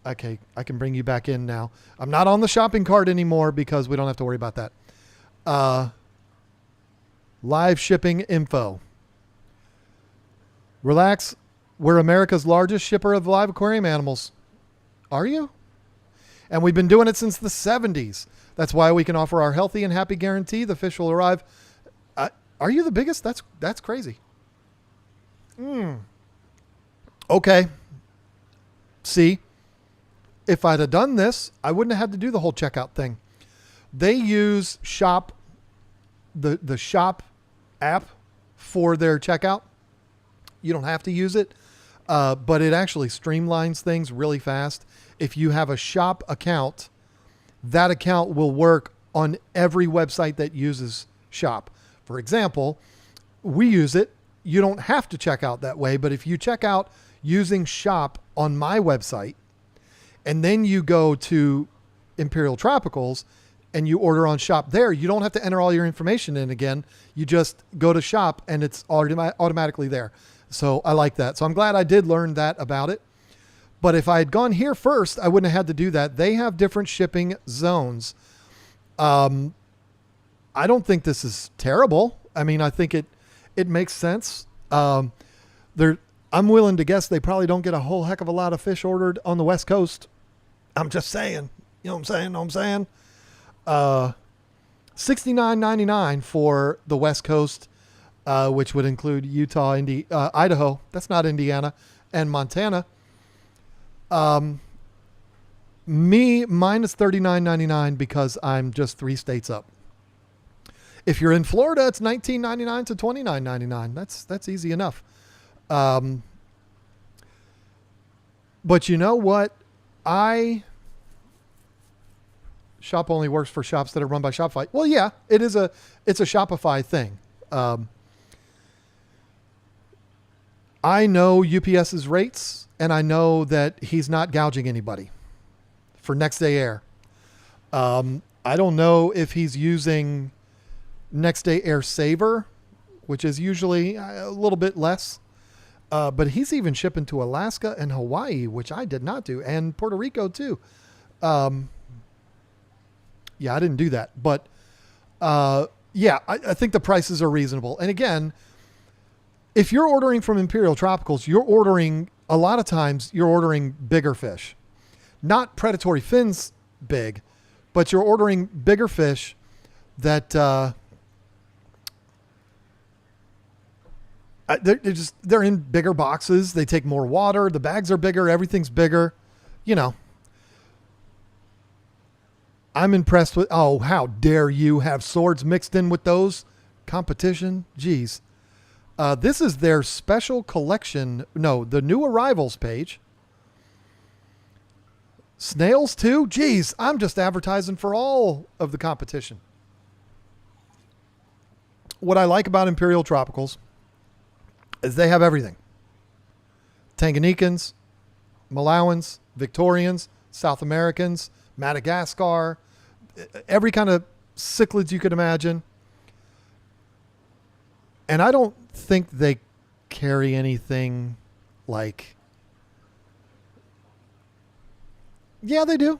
Okay, I can bring you back in now. I'm not on the shopping cart anymore because we don't have to worry about that. Live shipping info. Relax. We're America's largest shipper of live aquarium animals. Are you? And we've been doing it since the 70s. That's why we can offer our healthy and happy guarantee. The fish will arrive. Are you the biggest? That's crazy. Okay. See, if I'd have done this, I wouldn't have had to do the whole checkout thing. They use shop, the shop app for their checkout. You don't have to use it. but it actually streamlines things really fast. If you have a shop account, that account will work on every website that uses shop. For example, we use it. You don't have to check out that way, but if you check out using shop on my website, and then you go to Imperial Tropicals and you order on shop there, you don't have to enter all your information in again. You just go to shop and it's automatically there. So I like that. So I'm glad I did learn that about it. But if I had gone here first, I wouldn't have had to do that. They have different shipping zones. I don't think this is terrible. I mean, I think it makes sense. I'm willing to guess they probably don't get a whole heck of a lot of fish ordered on the West Coast. I'm just saying. You know what I'm saying? $69.99 for the West Coast, which would include Utah, Idaho. That's not Indiana, and Montana. Me minus $39.99 because I'm just 3 states up. If you're in Florida, it's $19.99 to $29.99. That's easy enough. But you know what? Shop only works for shops that are run by Shopify. Well, yeah, it's a Shopify thing. I know UPS's rates, and I know that he's not gouging anybody for next day air. I don't know if he's using next day air saver, which is usually a little bit less. But he's even shipping to Alaska and Hawaii, which I did not do, and Puerto Rico too. Yeah, I didn't do that. But yeah, I think the prices are reasonable. And again, if you're ordering from Imperial Tropicals, a lot of times you're ordering bigger fish. Not predatory fins big, but you're ordering bigger fish that they're in bigger boxes. They take more water. The bags are bigger. Everything's bigger. You know, I'm impressed with, oh, how dare you have swords mixed in with those? Competition? Geez. This is their special collection. No, the new arrivals page. Snails too? Geez, I'm just advertising for all of the competition. What I like about Imperial Tropicals is they have everything. Tanganyikans, Malawans, Victorians, South Americans, Madagascar, every kind of cichlids you could imagine. And I don't think they carry anything like... Yeah, they do.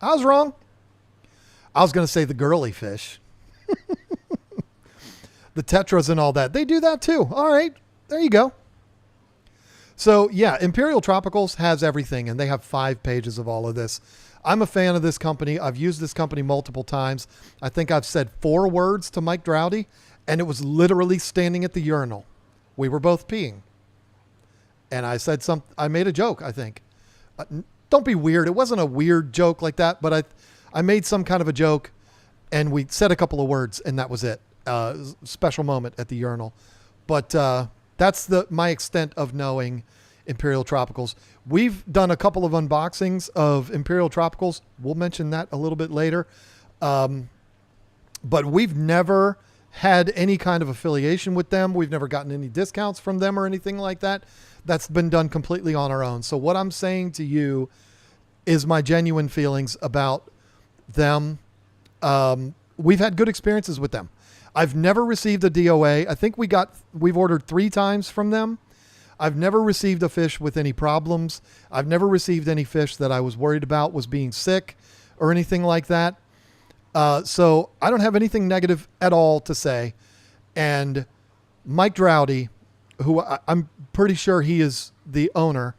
I was wrong. I was going to say the girly fish. The tetras and all that. They do that too. All right. There you go. So yeah, Imperial Tropicals has everything, and they have 5 pages of all of this. I'm a fan of this company. I've used this company multiple times. I think I've said 4 words to Mike Drowdy, and it was literally standing at the urinal. We were both peeing. And I said I made a joke, I think. Don't be weird. It wasn't a weird joke like that, but I made some kind of a joke, and we said a couple of words, and that was it. Special moment at the urinal. But that's my extent of knowing Imperial Tropicals. We've done a couple of unboxings of Imperial Tropicals. We'll mention that a little bit later. But we've never had any kind of affiliation with them. We've never gotten any discounts from them or anything like that. That's been done completely on our own. So what I'm saying to you is my genuine feelings about them. We've had good experiences with them. I've never received a DOA. I think we've ordered 3 times from them. I've never received a fish with any problems. I've never received any fish that I was worried about was being sick or anything like that. So I don't have anything negative at all to say. And Mike Drowdy, who I'm pretty sure he is the owner,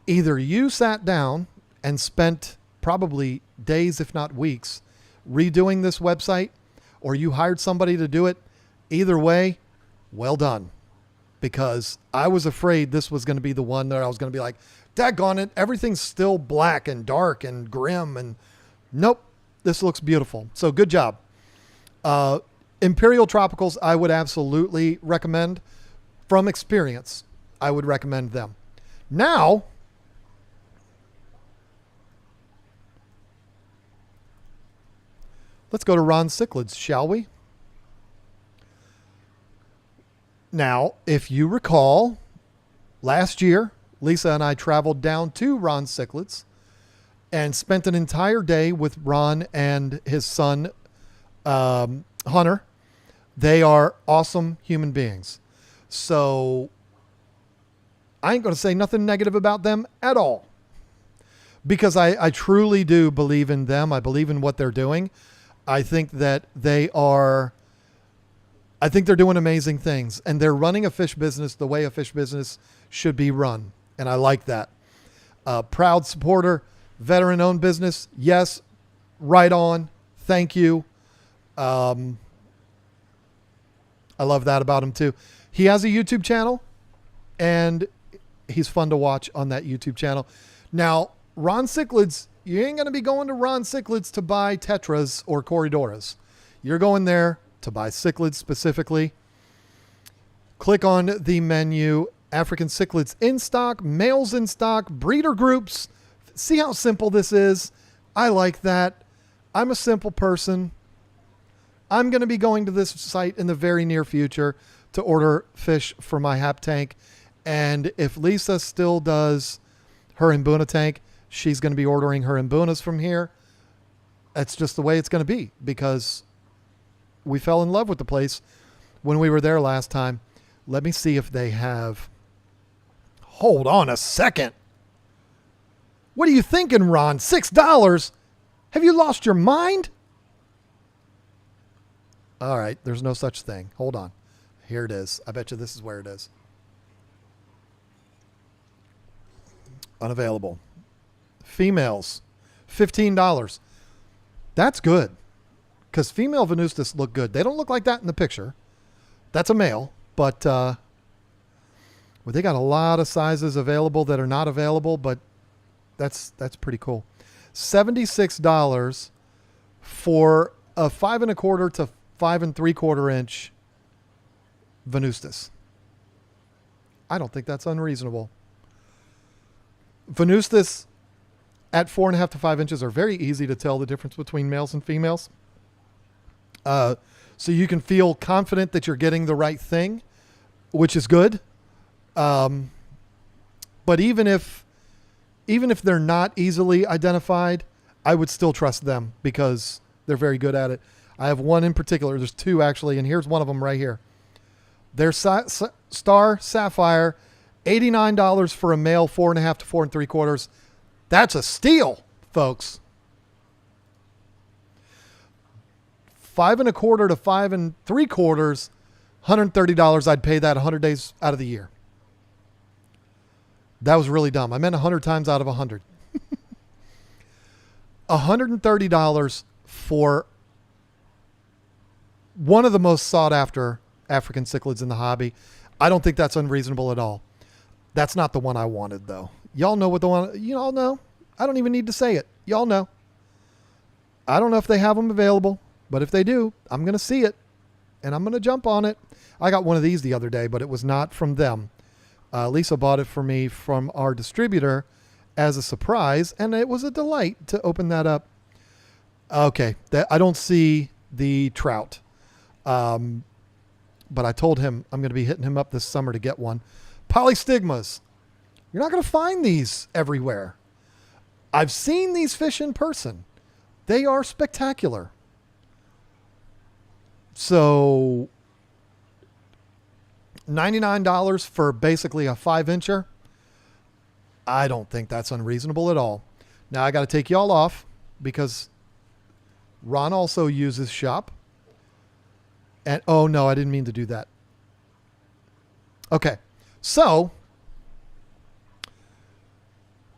either you sat down and spent probably days, if not weeks, redoing this website, or you hired somebody to do it. Either way, well done. Because I was afraid this was going to be the one that I was going to be like, daggone it, everything's still black and dark and grim, and nope, this looks beautiful. So good job. Imperial Tropicals, I would absolutely recommend. From experience, I would recommend them. Now, let's go to Ron Cichlids, shall we? Now, if you recall, last year, Lisa and I traveled down to Ron Cichlids and spent an entire day with Ron and his son, Hunter. They are awesome human beings. So I ain't going to say nothing negative about them at all, because I truly do believe in them. I believe in what they're doing. I think that they're doing amazing things, and they're running a fish business the way a fish business should be run. And I like that. Proud supporter, veteran-owned business. Yes, right on. Thank you. I love that about him too. He has a YouTube channel, and he's fun to watch on that YouTube channel. Now, Ron Cichlids, you ain't going to be going to Ron Cichlids to buy Tetras or Corridoras. You're going there to buy cichlids specifically. Click on the menu, African cichlids in stock, males in stock, breeder groups. See how simple this is? I like that. I'm a simple person. I'm going to be going to this site in the very near future to order fish for my hap tank. And if Lisa still does her Mbuna tank, she's going to be ordering her Mbunas from here. That's just the way it's going to be, because we fell in love with the place when we were there last time. Let me see if they have... Hold on a second. What are you thinking, Ron? $6? Have you lost your mind? All right, there's no such thing. Hold on. Here it is. I bet you this is where it is. Unavailable. Females, $15. That's good, because female Venustus look good. They don't look like that in the picture. That's a male, but well, they got a lot of sizes available that are not available, but that's pretty cool. $76 for a 5 1/4 to 5 3/4 inch Venustus. I don't think that's unreasonable. Venustus at 4.5 to 5 inches are very easy to tell the difference between males and females. So you can feel confident that you're getting the right thing, which is good. But even if they're not easily identified, I would still trust them because they're very good at it. I have one in particular. There's two actually, and here's one of them right here. Their Star Sapphire, $89 for a male, 4.5 to 4 3/4. That's a steal, folks. 5 1/4 to 5 3/4, $130. I'd pay that 100 days out of the year. That was really dumb. I meant 100 times out of 100. $130 for one of the most sought after African cichlids in the hobby. I don't think that's unreasonable at all. That's not the one I wanted, though. Y'all know what the one, you all know. I don't even need to say it. Y'all know. I don't know if they have them available, but if they do, I'm going to see it and I'm going to jump on it. I got one of these the other day, but it was not from them. Lisa bought it for me from our distributor as a surprise, and it was a delight to open that up. Okay, I don't see the trout. But I told him I'm going to be hitting him up this summer to get one. Polystigmas. You're not going to find these everywhere. I've seen these fish in person. They are spectacular. So $99 for basically a 5-incher. I don't think that's unreasonable at all. Now I got to take y'all off because Ron also uses shop. And oh no, I didn't mean to do that. Okay. So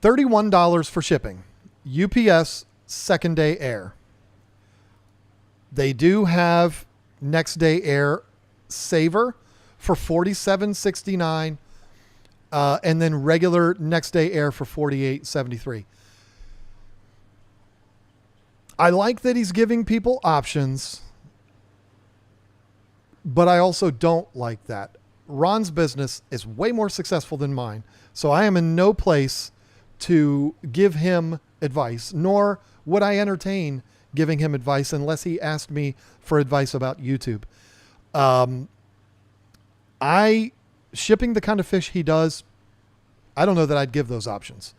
$31 for shipping. UPS second day air. They do have next day air saver for $47.69, and then regular next day air for $48.73. I like that he's giving people options. But I also don't like that. Ron's business is way more successful than mine. So I am in no place to give him advice, nor would I entertain giving him advice unless he asked me for advice about YouTube. Shipping the kind of fish he does, I don't know that I'd give those options.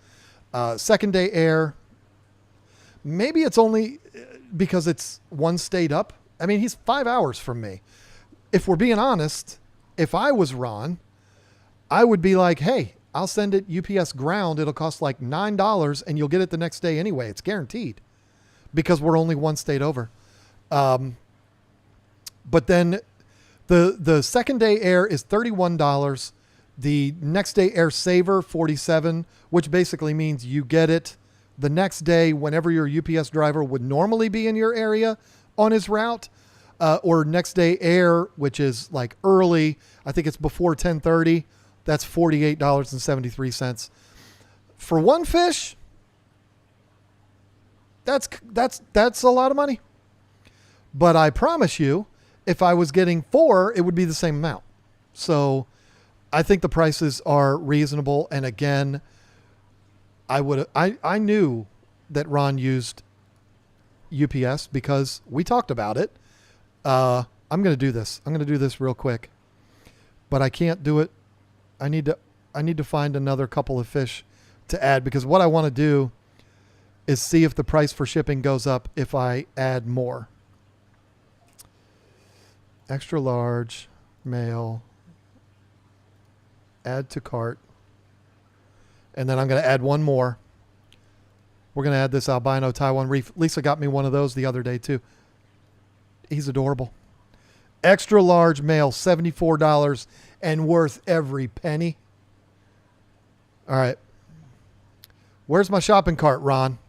Second day air, maybe it's only because it's one state up. I mean, he's 5 hours from me. If we're being honest, if I was Ron, I would be like, hey, I'll send it UPS ground. It'll cost like $9 and you'll get it the next day anyway. It's guaranteed because we're only one state over. But then the second day air is $31. The next day air saver, $47, which basically means you get it the next day whenever your UPS driver would normally be in your area on his route. Or next day air, which is like early. I think it's before 10:30. That's $48.73 for one fish. That's a lot of money. But I promise you, if I was getting 4, it would be the same amount. So I think the prices are reasonable. And again, I knew that Ron used UPS because we talked about it. I'm going to do this. I'm going to do this real quick, but I can't do it. I need to find another couple of fish to add because what I want to do is see if the price for shipping goes up if I add more. Extra large, male, add to cart. And then I'm going to add one more. We're going to add this albino Taiwan reef. Lisa got me one of those the other day too. He's adorable. Extra large male, $74 and worth every penny. All right. Where's my shopping cart, Ron?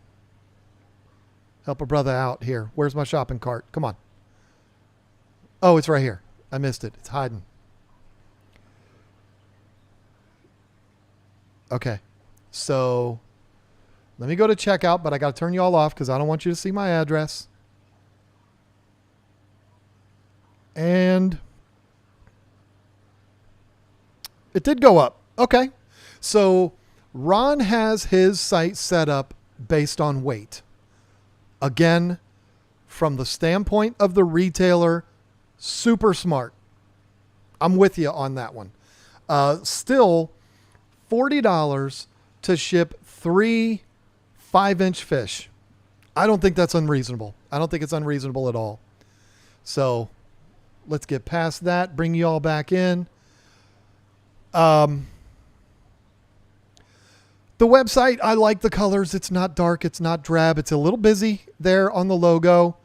Help a brother out here. Where's my shopping cart? Come on. Oh, it's right here. I missed it. It's hiding. Okay. So let me go to checkout, but I got to turn you all off because I don't want you to see my address. And it did go up. Okay. So Ron has his site set up based on weight. Again, from the standpoint of the retailer, super smart. I'm with you on that one. Still, $40 to ship 3 5-inch fish. I don't think that's unreasonable. I don't think it's unreasonable at all. So let's get past that. Bring you all back in. The website, I like the colors. It's not dark. It's not drab. It's a little busy there on the logo.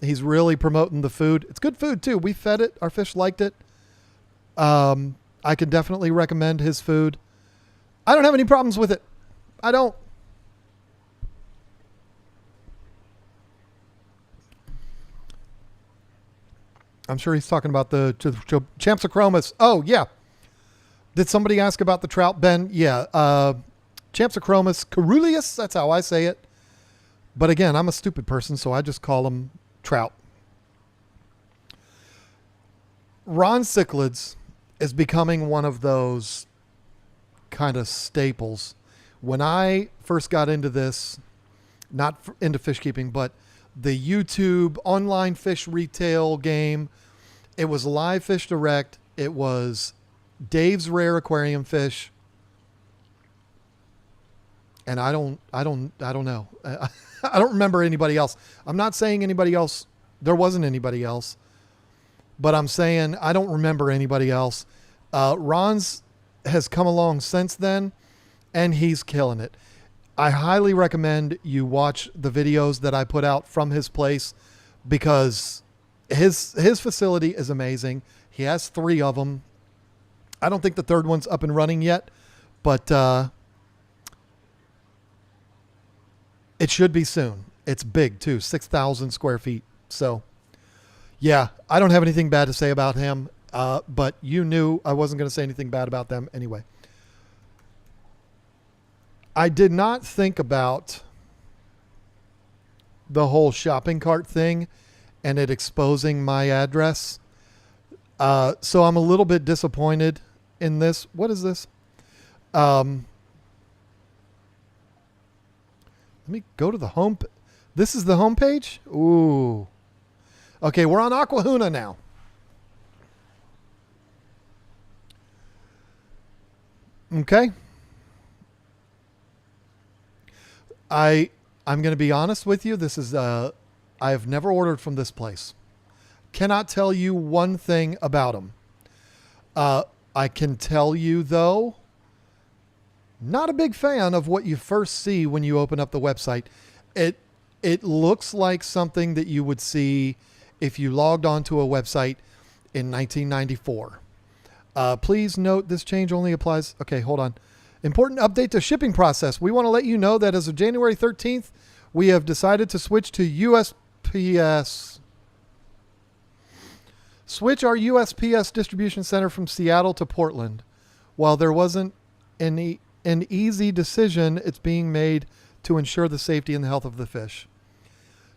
He's really promoting the food. It's good food too. We fed it. Our fish liked it. I can definitely recommend his food. I don't have any problems with it. I don't. I'm sure he's talking about the Champsochromis. Oh, yeah. Did somebody ask about the trout, Ben? Yeah. Champsochromis caeruleus. That's how I say it. But again, I'm a stupid person, so I just call them trout. Ron cichlids is becoming one of those kind of staples. When I first got into this, not into fish keeping, but the YouTube online fish retail game, it was Live Fish Direct. It was Dave's Rare Aquarium Fish. And I don't know. I don't remember anybody else. I'm not saying anybody else. There wasn't anybody else, but I'm saying I don't remember anybody else. Ron's has come along since then and he's killing it. I highly recommend you watch the videos that I put out from his place because his facility is amazing. He has 3 of them. I don't think the 3rd one's up and running yet, but it should be soon. It's big too, 6,000 square feet. So yeah, I don't have anything bad to say about him, but you knew I wasn't going to say anything bad about them anyway. I did not think about the whole shopping cart thing and it exposing my address. So I'm a little bit disappointed in this. What is this? Let me go to the home. This is the home page? Ooh. Okay, we're on Aquahuna now. Okay. I'm going to be honest with you. This is I have never ordered from this place. Cannot tell you one thing about them. I can tell you though, not a big fan of what you first see when you open up the website. It looks like something that you would see if you logged onto a website in 1994. Please note this change only applies. Okay, hold on. Important update to shipping process. We want to let you know that as of January 13th, we have decided to switch to USPS. Switch our USPS distribution center from Seattle to Portland. While there wasn't an easy decision, it's being made to ensure the safety and the health of the fish.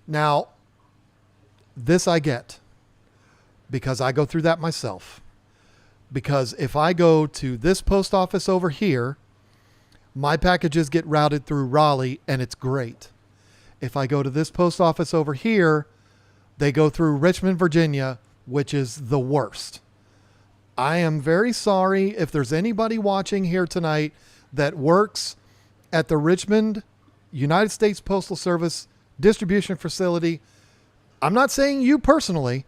Now, this I get because I go through that myself. Because if I go to this post office over here, my packages get routed through Raleigh and it's great. If I go to this post office over here, they go through Richmond, Virginia, which is the worst. I am very sorry if there's anybody watching here tonight that works at the Richmond United States Postal Service distribution facility. I'm not saying you personally,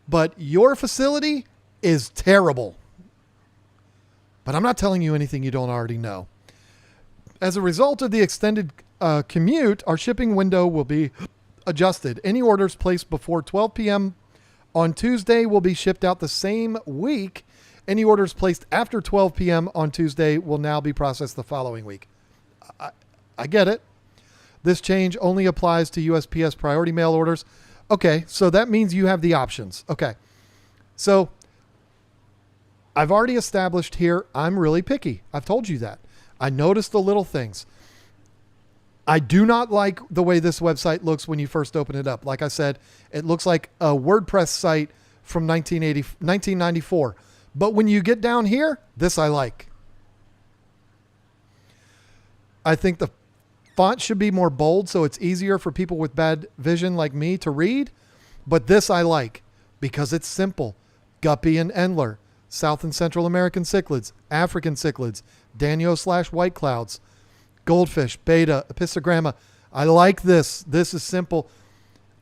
but your facility is terrible. But I'm not telling you anything you don't already know. As a result of the extended commute, our shipping window will be adjusted. Any orders placed before 12 p.m. on Tuesday will be shipped out the same week. Any orders placed after 12 p.m. on Tuesday will now be processed the following week. I get it. This change only applies to USPS priority mail orders. Okay, so that means you have the options. Okay, so I've already established here I'm really picky. I've told you that. I noticed the little things. I do not like the way this website looks when you first open it up. Like I said, it looks like a WordPress site from 1994. But when you get down here, this I like. I think the font should be more bold so it's easier for people with bad vision like me to read. But this I like because it's simple. Guppy and Endler, South and Central American cichlids, African cichlids, Danio/white clouds, goldfish, beta, epistogramma. I like this. This is simple.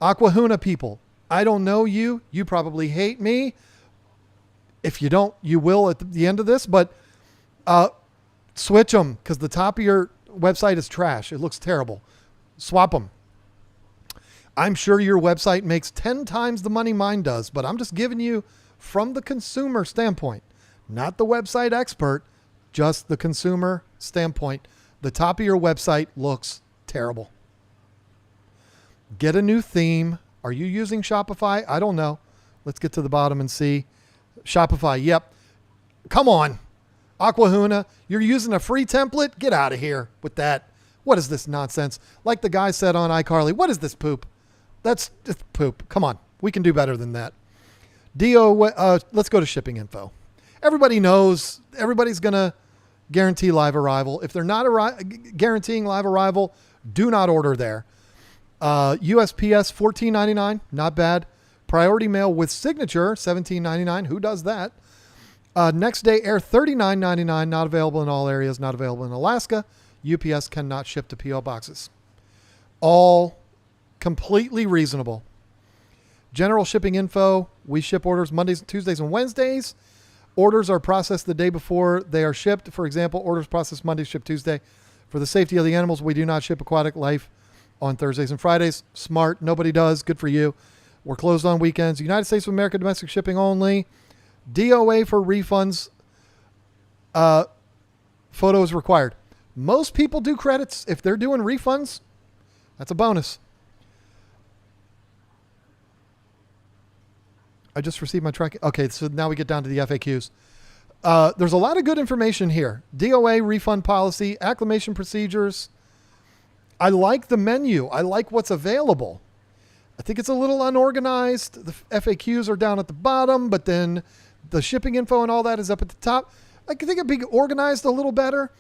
Aquahuna people, I don't know you. You probably hate me. If you don't, you will at the end of this, but switch them because the top of your website is trash. It looks terrible. Swap them. I'm sure your website makes 10 times the money mine does, but I'm just giving you from the consumer standpoint, not the website expert, just the consumer standpoint. The top of your website looks terrible. Get a new theme. Are you using Shopify? I don't know. Let's get to the bottom and see. Shopify. Yep. Come on. Aquahuna, you're using a free template? Get out of here with that. What is this nonsense? Like the guy said on iCarly, what is this poop? That's just poop. Come on. We can do better than that. Let's go to shipping info. Everybody knows. Everybody's going to guarantee live arrival. If they're not guaranteeing live arrival, do not order there. USPS $14.99, not bad. Priority mail with signature $17.99. Who does that? Next day air $39.99, not available in all areas, not available in Alaska. UPS cannot ship to PO boxes. All completely reasonable. General shipping info. We ship orders Mondays, Tuesdays, and Wednesdays. Orders are processed the day before they are shipped. For example, orders processed Monday, shipped Tuesday. For the safety of the animals, we do not ship aquatic life on Thursdays and Fridays. Smart. Nobody does. Good for you. We're closed on weekends. United States of America domestic shipping only. DOA for refunds. Photo is required. Most people do credits. If they're doing refunds, that's a bonus. I just received my tracking. Okay, so now we get down to the FAQs. There's a lot of good information here. DOA refund policy, acclimation procedures. I like the menu. I like what's available. I think it's a little unorganized. The FAQs are down at the bottom, but then the shipping info and all that is up at the top. I think it'd be organized a little better.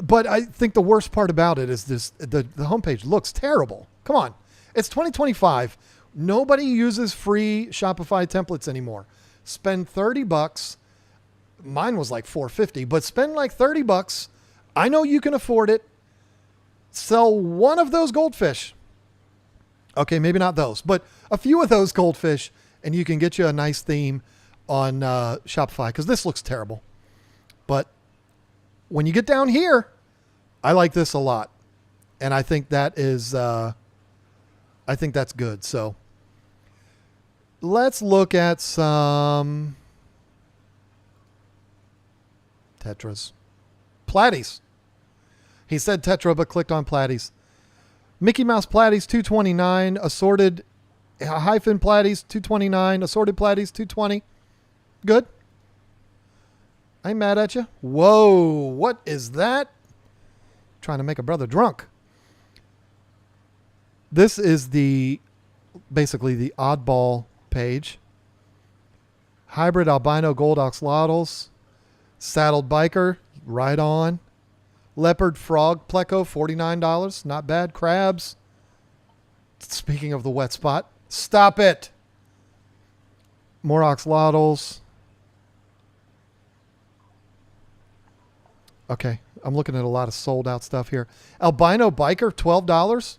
But I think the worst part about it is the homepage looks terrible. Come on. It's 2025. Nobody uses free Shopify templates anymore. Spend $30. Mine was like $4.50, but spend like $30. I know you can afford it. Sell one of those goldfish. Okay, maybe not those, but a few of those goldfish, and you can get you a nice theme on Shopify, because this looks terrible. But when you get down here, I like this a lot. And I think that is, I think that's good. So let's look at some Tetras. Platies. He said Tetra, but clicked on Platies. Mickey Mouse Platies, $2.29. Assorted hyphen Platies, $2.29. Assorted Platies, $2.20. Good. I ain't mad at you. Whoa, what is that? Trying to make a brother drunk. This is basically the oddball page. Hybrid albino gold axolotls. Saddled biker, right on. Leopard frog pleco, $49. Not bad. Crabs. Speaking of the wet spot. Stop it. More axolotls. Okay. I'm looking at a lot of sold out stuff here. Albino biker, $12.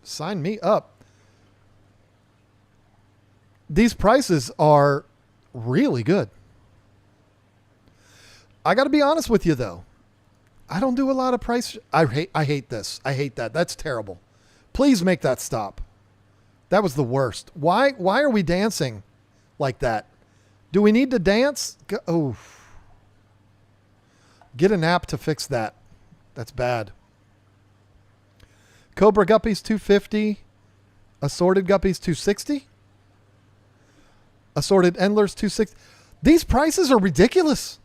Sign me up. These prices are really good. I got to be honest with you though. I don't do a lot of price. I hate this. I hate that. That's terrible. Please make that stop. That was the worst. Why are we dancing like that? Do we need to dance? Oh. Get an app to fix that. That's bad. Cobra guppies, $2.50. Assorted guppies, $2.60. Assorted endlers, $2.60. These prices are ridiculous.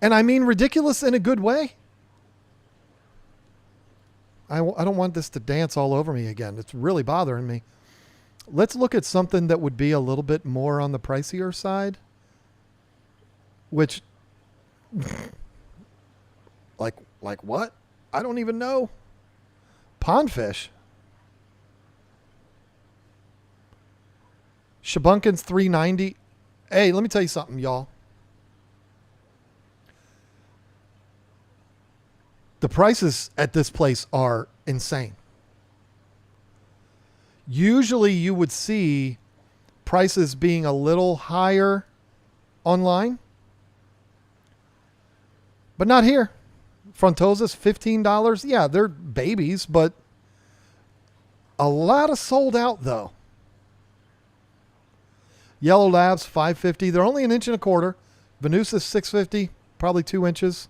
And I mean ridiculous in a good way. I don't want this to dance all over me again. It's really bothering me. Let's look at something that would be a little bit more on the pricier side. Which, like what? I don't even know. Pondfish. Shabunkins, $3.90. Hey, let me tell you something, y'all. The prices at this place are insane. Usually you would see prices being a little higher online, but not here. Frontosas, $15. Yeah, they're babies, but a lot of sold out though. Yellow Labs, $5.50. They're only 1.25 inches. Venusa's $6.50, probably 2 inches.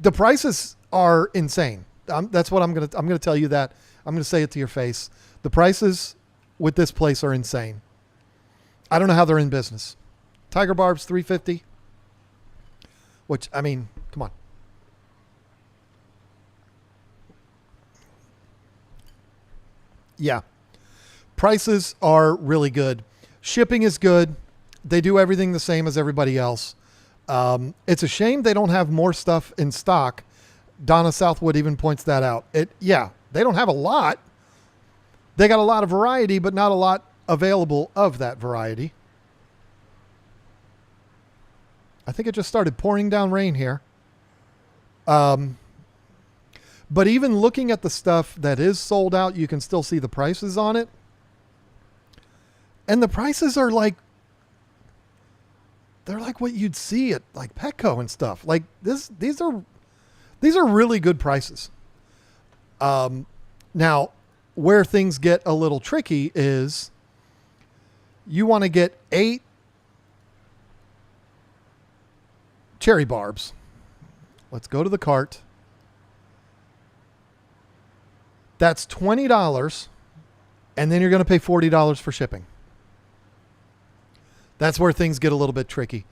The prices are insane. That's what I'm going to tell you that. I'm going to say it to your face. The prices with this place are insane. I don't know how they're in business. Tiger Barbs, $3.50. Which, I mean, come on. Yeah. Prices are really good. Shipping is good. They do everything the same as everybody else. It's a shame they don't have more stuff in stock. Donna Southwood even points that out. Yeah, they don't have a lot. They got a lot of variety, but not a lot available of that variety. I think it just started pouring down rain here. But even looking at the stuff that is sold out, you can still see the prices on it. And the prices are like, they're like what you'd see at like Petco and stuff. Like these are really good prices. Now, where things get a little tricky is you want to get 8 cherry barbs. Let's go to the cart. That's $20, and then you're going to pay $40 for shipping. That's where things get a little bit tricky.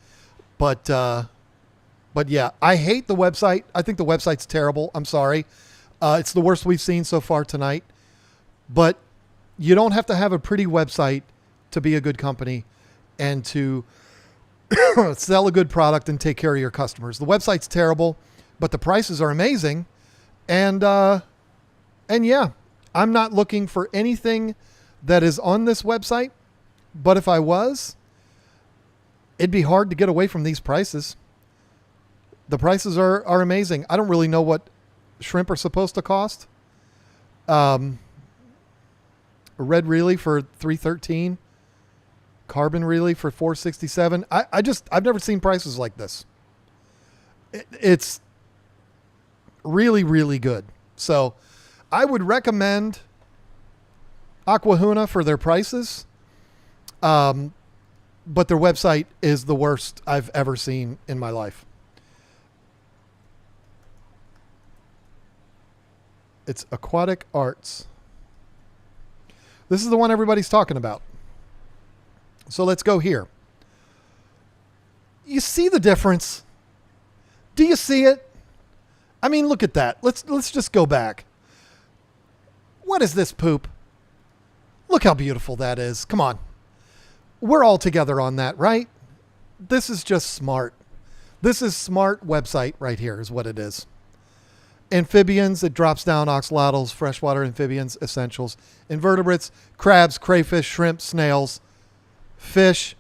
But yeah, I hate the website. I think the website's terrible. I'm sorry. It's the worst we've seen so far tonight. But you don't have to have a pretty website to be a good company. and to sell a good product and take care of your customers. The website's terrible, but the prices are amazing. And yeah, I'm not looking for anything that is on this website, but if I was, it'd be hard to get away from these prices. The prices are amazing. I don't really know what shrimp are supposed to cost. A red Reely for $313. Carbon Reely for $467. I've never seen prices like this. It's really, really good. So I would recommend Aquahuna for their prices. But their website is the worst I've ever seen in my life. It's Aquatic Arts. This is the one everybody's talking about. So let's go here. You see the difference? Do you see it? I mean, look at that. Let's just go back. What is this poop? Look how beautiful that is. Come on. We're all together on that, right? This is just smart. This is smart website right here is what it is. Amphibians, it drops down axolotls, freshwater amphibians, essentials, invertebrates, crabs, crayfish, shrimp, snails, fish,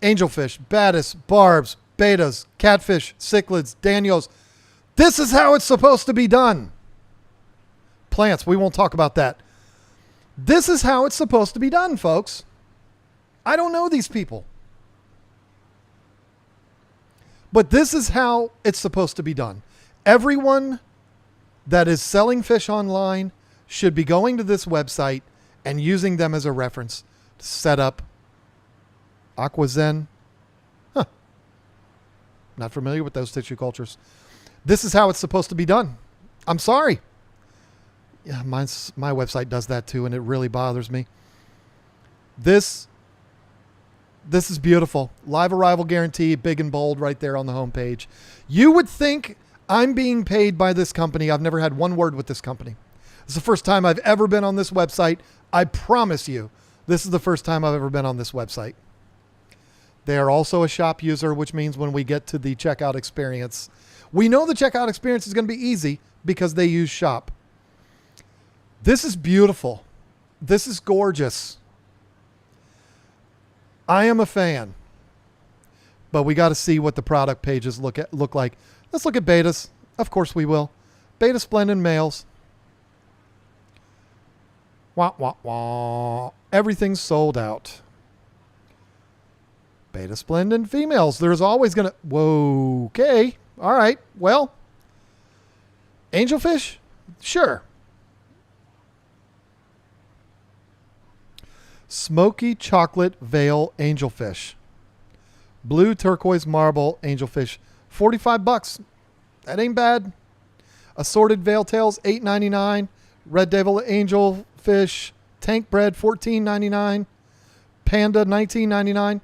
angelfish, baddis, barbs, betas, catfish, cichlids, danios. This is how it's supposed to be done. Plants, we won't talk about that. This is how it's supposed to be done, folks. I don't know these people. But this is how it's supposed to be done. Everyone that is selling fish online should be going to this website and using them as a reference to set up AquaZen. Not familiar with those tissue cultures. This is how it's supposed to be done. I'm sorry. Yeah, my website does that too, and it really bothers me. This is beautiful. Live arrival guarantee, big and bold right there on the homepage. You would think I'm being paid by this company. I've never had one word with this company. It's the first time I've ever been on this website. I promise you, this is the first time I've ever been on this website. They are also a shop user, which means when we get to the checkout experience, we know the checkout experience is going to be easy because they use shop. This is beautiful. This is gorgeous. I am a fan, but we got to see what the product pages look like. Let's look at betas. Of course we will. Beta splendid males. Wah, wah, wah. Everything's sold out. Beta splendid females. There's always going to... Whoa. Okay. All right. Well. Angelfish? Sure. Smoky chocolate veil angelfish. Blue turquoise marble angelfish. $45. That ain't bad. Assorted veil tails, $8.99. Red devil angelfish. Tank bread, $14.99. Panda, $19.99.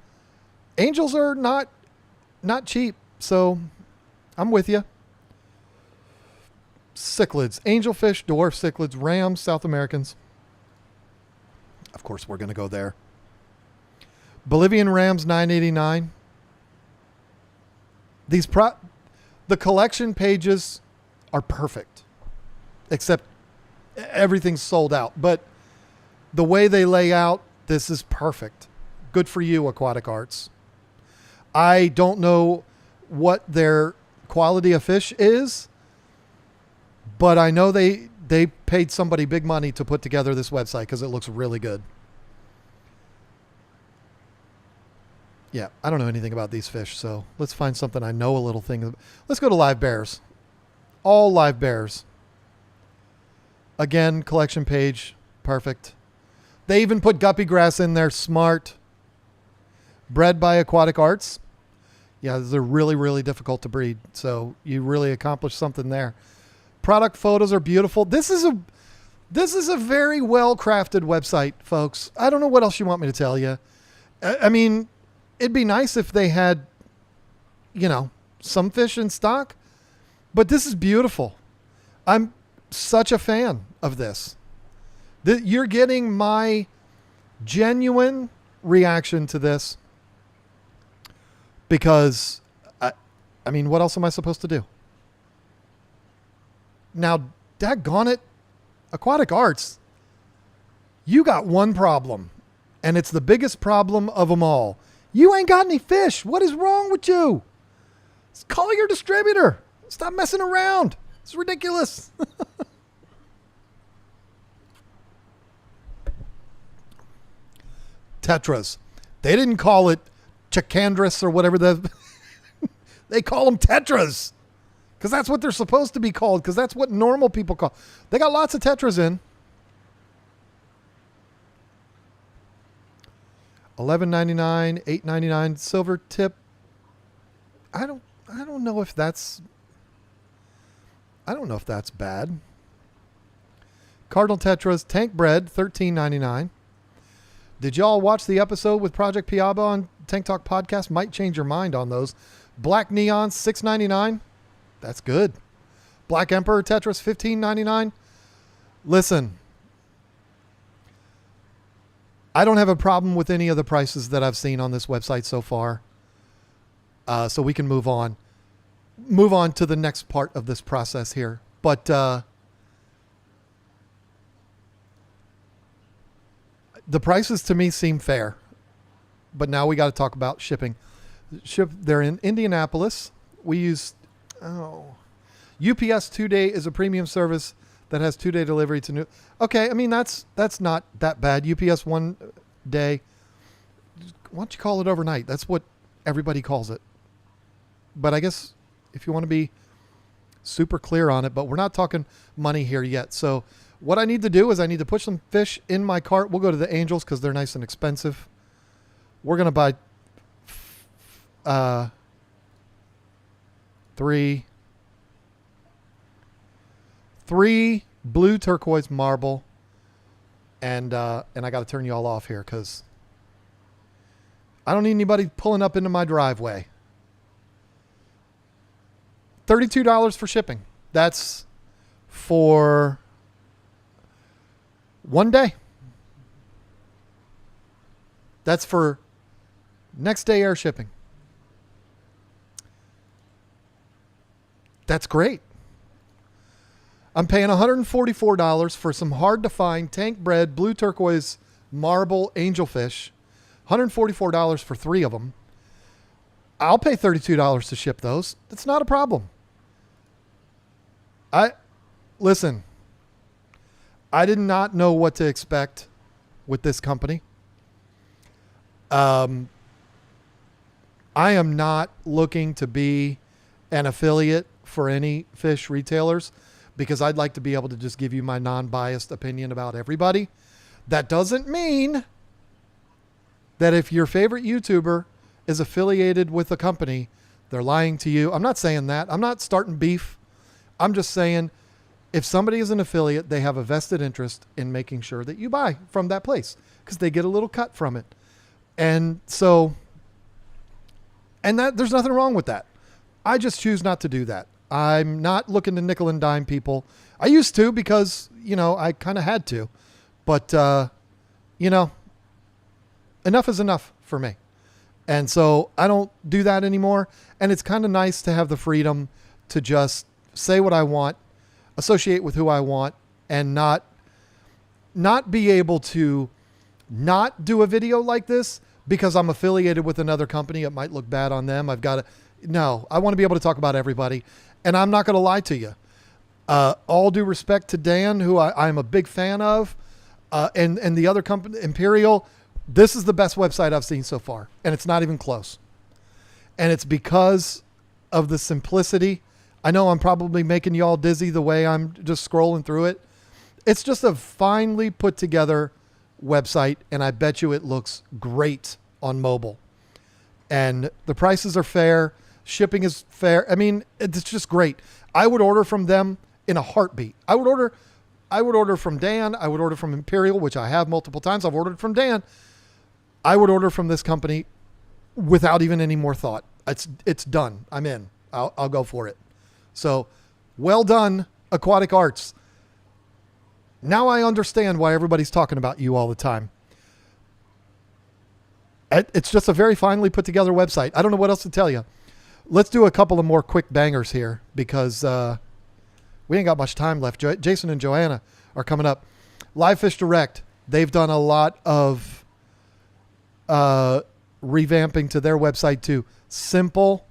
Angels are not cheap, so I'm with you. Cichlids, angelfish, dwarf cichlids, rams, South Americans. Of course, we're going to go there. Bolivian rams, $9.89. The collection pages are perfect, except everything's sold out. But the way they lay out, this is perfect. Good for you, Aquatic Arts. I don't know what their quality of fish is, but I know they paid somebody big money to put together this website because it looks really good. Yeah, I don't know anything about these fish, so let's find something I know a little thing. Let's go to live bears. All live bears. Again, collection page, perfect. They even put guppy grass in there, smart. Bred by Aquatic Arts. Yeah, they're really, really difficult to breed, so you really accomplished something there. Product photos are beautiful. This is a very well-crafted website, folks. I don't know what else you want me to tell you. I mean, it'd be nice if they had, some fish in stock, but this is beautiful. I'm such a fan of this. You're getting my genuine reaction to this because, I mean, what else am I supposed to do? Now, daggone it, Aquatic Arts, you got one problem, and it's the biggest problem of them all. You ain't got any fish. What is wrong with you? Call your distributor. Stop messing around. It's ridiculous. Tetras. They didn't call it Chicandrus or whatever they call them tetras. Because that's what they're supposed to be called. Because that's what normal people call. They got lots of tetras in. $11.99, $8.99 silver tip. I don't know if that's bad. Cardinal tetras, tank bread, $13.99. Did y'all watch the episode with Project Piaba on Tank Talk Podcast? Might change your mind on those. Black Neon, $6.99. That's good. Black Emperor Tetris, $15.99. Listen, I don't have a problem with any of the prices that I've seen on this website so far. So we can move on. Move on to the next part of this process here. But the prices to me seem fair. But now we got to talk about shipping. They're in Indianapolis. We use UPS 2-day is a premium service that has 2-day delivery to new. Okay, I mean that's not that bad. UPS 1 day. Why don't you call it overnight? That's what everybody calls it. But I guess if you want to be super clear on it, but we're not talking money here yet. So what I need to do is I need to put some fish in my cart. We'll go to the Angels because they're nice and expensive. We're going to buy three blue turquoise marble, and I got to turn you all off here because I don't need anybody pulling up into my driveway. $32 for shipping. That's for 1 day. That's for next day air shipping. That's great. I'm paying $144 for some hard to find tank bred blue turquoise marble angelfish. $144 for 3 of them. I'll pay $32 to ship those. That's not a problem. Listen, I did not know what to expect with this company. I am not looking to be an affiliate for any fish retailers because I'd like to be able to just give you my non-biased opinion about everybody. That doesn't mean that if your favorite YouTuber is affiliated with a company, they're lying to you. I'm not saying that. I'm not starting beef. I'm just saying if somebody is an affiliate, they have a vested interest in making sure that you buy from that place because they get a little cut from it. And so, there's nothing wrong with that. I just choose not to do that. I'm not looking to nickel and dime people. I used to because, I kind of had to. But, enough is enough for me. And so I don't do that anymore. And it's kind of nice to have the freedom to just say what I want, associate with who I want, and not be able to not do a video like this because I'm affiliated with another company. It might look bad on them. I want to be able to talk about everybody. And I'm not going to lie to you. All due respect to Dan, who I'm a big fan of, and the other company, Imperial, this is the best website I've seen so far. And it's not even close. And it's because of the simplicity. I know I'm probably making you all dizzy the way I'm just scrolling through it. It's just a finely put together website, and I bet you it looks great on mobile. And the prices are fair. Shipping is fair. I mean, it's just great. I would order from them in a heartbeat. I would order from Dan. I would order from Imperial, which I have multiple times. I've ordered from Dan. I would order from this company without even any more thought. It's done. I'm in. I'll go for it. So, well done, Aquatic Arts. Now I understand why everybody's talking about you all the time. It's just a very finely put together website. I don't know what else to tell you. Let's do a couple of more quick bangers here because we ain't got much time left. Jason and Joanna are coming up. Live Fish Direct. They've done a lot of revamping to their website too. Simple.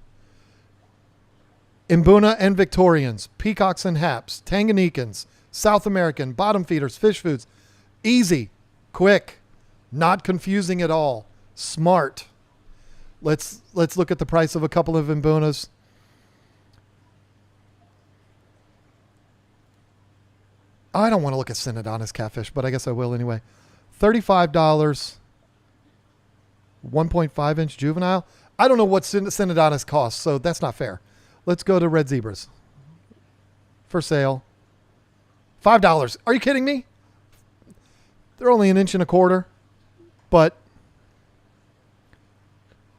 Mbuna and Victorians, peacocks and haps, Tanganyikans, South American, bottom feeders, fish foods. Easy, quick, not confusing at all. Smart. Let's look at the price of a couple of Mbunas. I don't want to look at Synodontis catfish, but I guess I will anyway. $35, 1.5 inch juvenile. I don't know what Synodontis costs, so that's not fair. Let's go to red zebras. For sale. $5. Are you kidding me? They're only 1.25 inches, but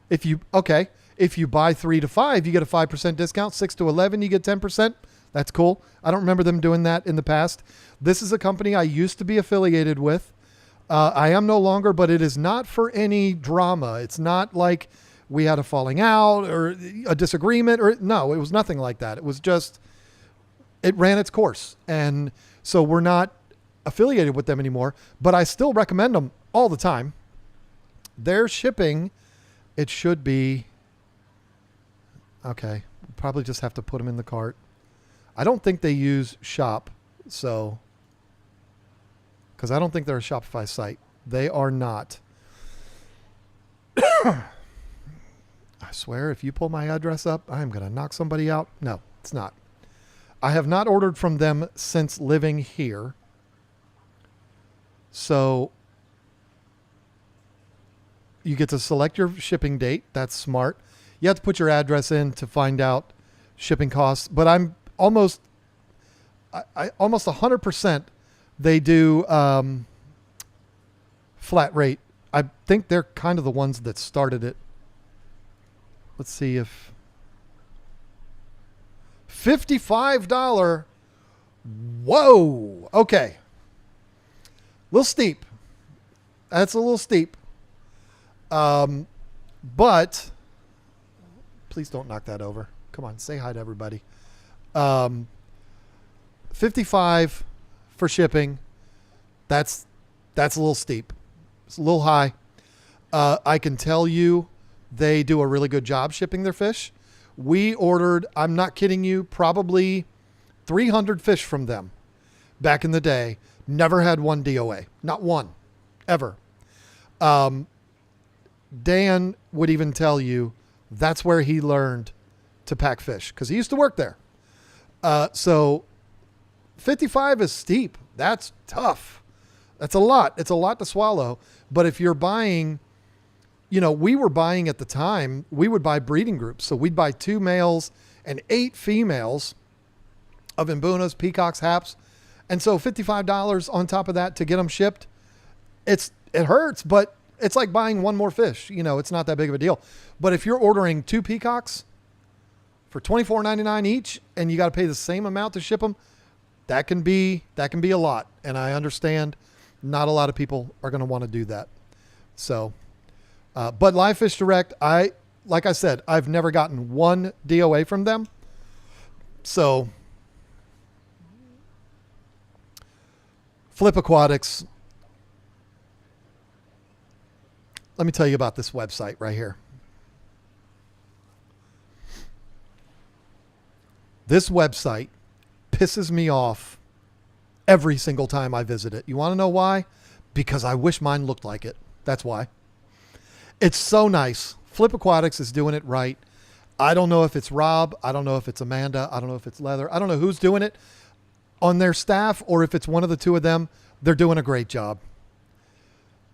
if you buy 3 to 5, you get a 5% discount. 6 to 11, you get 10%. That's cool. I don't remember them doing that in the past. This is a company I used to be affiliated with. I am no longer, but it is not for any drama. It's not like we had a falling out or a disagreement no, it was nothing like that. It was just, it ran its course. And so we're not affiliated with them anymore, but I still recommend them all the time. Their shipping, it should be, okay, probably just have to put them in the cart. I don't think they use shop. So, because I don't think they're a Shopify site. They are not. I swear, if you pull my address up, I'm going to knock somebody out. No, it's not. I have not ordered from them since living here. So you get to select your shipping date. That's smart. You have to put your address in to find out shipping costs. But I'm almost 100% they do flat rate. I think they're kind of the ones that started it. Let's see if $55. Whoa. Okay. A little steep. That's a little steep. But please don't knock that over. Come on, say hi to everybody. 55 for shipping. That's a little steep. It's a little high. I can tell you they do a really good job shipping their fish. We ordered, I'm not kidding you, probably 300 fish from them back in the day. Never had one DOA. Not one. Ever. Dan would even tell you that's where he learned to pack fish because he used to work there. So 55 is steep. That's tough. That's a lot. It's a lot to swallow. But if you're buying, we were buying at the time, we would buy breeding groups. So we'd buy 2 males and 8 females of Mbunas, peacocks, haps. And so $55 on top of that to get them shipped, it hurts, but it's like buying one more fish. It's not that big of a deal. But if you're ordering 2 peacocks for $24.99 each and you got to pay the same amount to ship them, that can be a lot. And I understand not a lot of people are going to want to do that. So, but Live Fish Direct, like I said, I've never gotten one DOA from them. So Flip Aquatics. Let me tell you about this website right here. This website pisses me off every single time I visit it. You want to know why? Because I wish mine looked like it. That's why. It's so nice. Flip Aquatics is doing it right. I don't know if it's Rob. I don't know if it's Amanda. I don't know if it's Leather. I don't know who's doing it on their staff or if it's one of the two of them. They're doing a great job.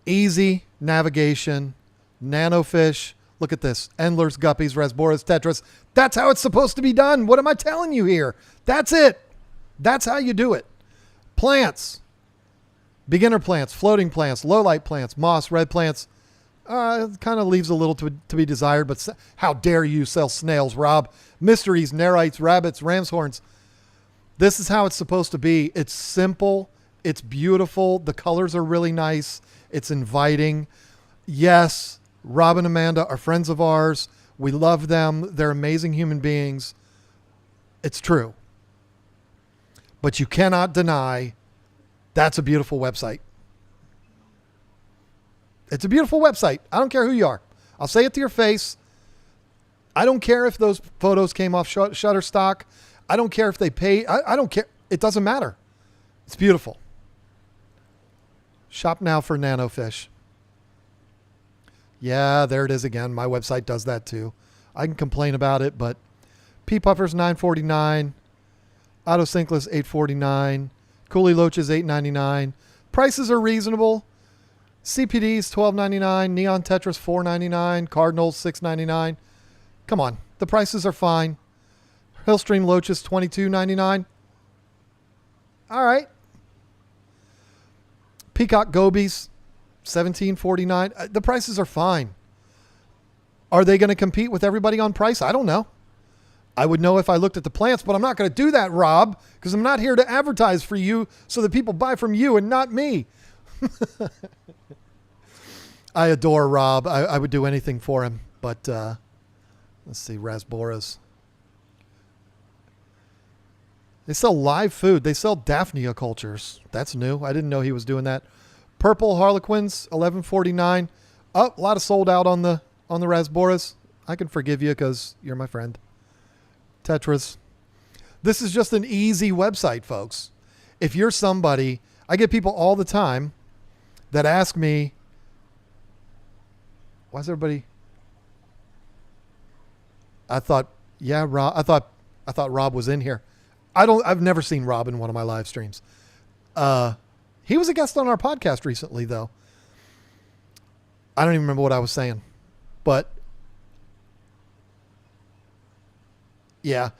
Easy navigation, nanofish. Look at this. Endlers, guppies, rasboras, tetras. That's how it's supposed to be done. What am I telling you here? That's it. That's how you do it. Plants. Beginner plants, floating plants, low light plants, moss, red plants. It kind of leaves a little to be desired, but how dare you sell snails, Rob? Mysteries, nerites, rabbits, ram's horns. This is how it's supposed to be. It's simple. It's beautiful. The colors are really nice. It's inviting. Yes, Rob and Amanda are friends of ours. We love them. They're amazing human beings. It's true. But you cannot deny that's a beautiful website. It's a beautiful website. I don't care who you are. I'll say it to your face. I don't care if those photos came off Shutterstock. I don't care if they paid. I don't care. It doesn't matter. It's beautiful. Shop now for nanofish. Yeah, there it is again. My website does that too. I can complain about it, but Pea Puffers $9.49, Autosynclus $8.49, Coolie Loaches $8.99. Prices are reasonable. CPDs $12.99, Neon Tetras $4.99, Cardinals $6.99. Come on, the prices are fine. Hillstream Loaches $22.99. All right. Peacock Gobies $17.49. The prices are fine. Are they going to compete with everybody on price? I don't know. I would know if I looked at the plants, but I'm not going to do that, Rob, because I'm not here to advertise for you so that people buy from you and not me. I adore Rob. I would do anything for him, but let's see, Rasboras. They sell live food. They sell Daphnia cultures. That's new. I didn't know he was doing that. Purple Harlequins, $11.49. Oh, a lot of sold out on the Rasboras. I can forgive you because you're my friend. Tetras. This is just an easy website, folks. If you're somebody, I get people all the time that ask me, why is everybody? I thought Rob was in here. I've never seen Rob in one of my live streams. He was a guest on our podcast recently, though. I don't even remember what I was saying, but yeah,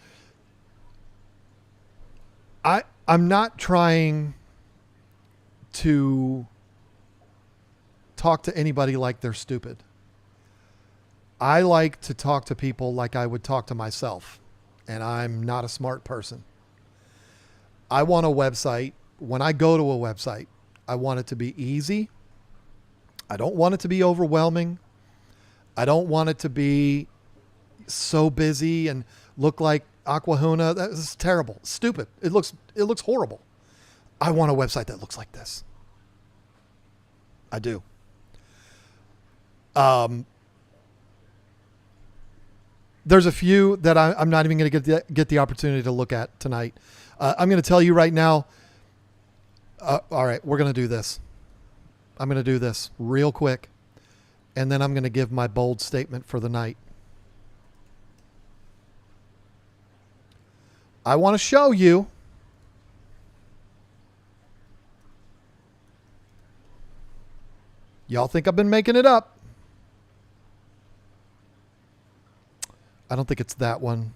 I'm not trying to talk to anybody like they're stupid. I like to talk to people like I would talk to myself, and I'm not a smart person. I want a website. When I go to a website, I want it to be easy. I don't want it to be overwhelming. I don't want it to be so busy and look like Aquahuna. That is terrible. Stupid. It looks horrible. I want a website that looks like this. I do. There's a few that I'm not even going to get the opportunity to look at tonight. I'm going to tell you right now. All right, we're going to do this. I'm going to do this real quick, and then I'm going to give my bold statement for the night. I want to show you y'all think I've been making it up. I don't think it's that one.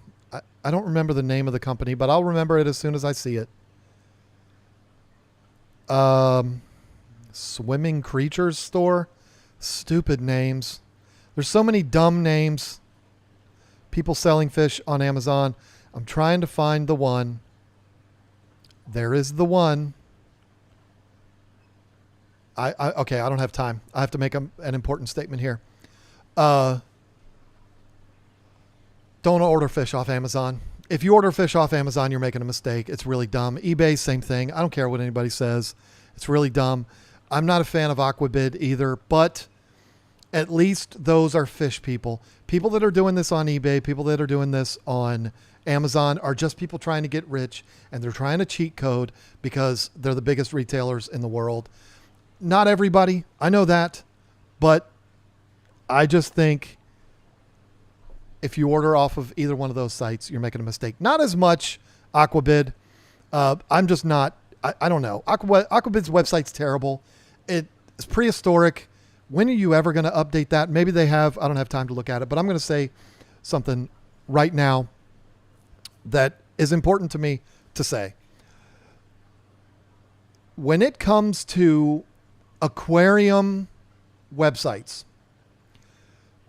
I don't remember the name of the company, but I'll remember it as soon as I see it. Swimming Creatures Store. Stupid names. There's so many dumb names. People selling fish on Amazon. I'm trying to find the one. There is the one. Okay, I don't have time. I have to make an important statement here. Don't order fish off Amazon. If you order fish off Amazon, you're making a mistake. It's really dumb. eBay, same thing. I don't care what anybody says. It's really dumb. I'm not a fan of Aquabid either, but at least those are fish people. People that are doing this on eBay, people that are doing this on Amazon are just people trying to get rich, and they're trying to cheat code because they're the biggest retailers in the world. Not everybody. I know that, but I just think if you order off of either one of those sites, you're making a mistake. Not as much Aquabid. I'm just not, I don't know. Aquabid's website's terrible. It's prehistoric. When are you ever going to update that? Maybe they have. I don't have time to look at it, but I'm going to say something right now that is important to me to say. When it comes to aquarium websites,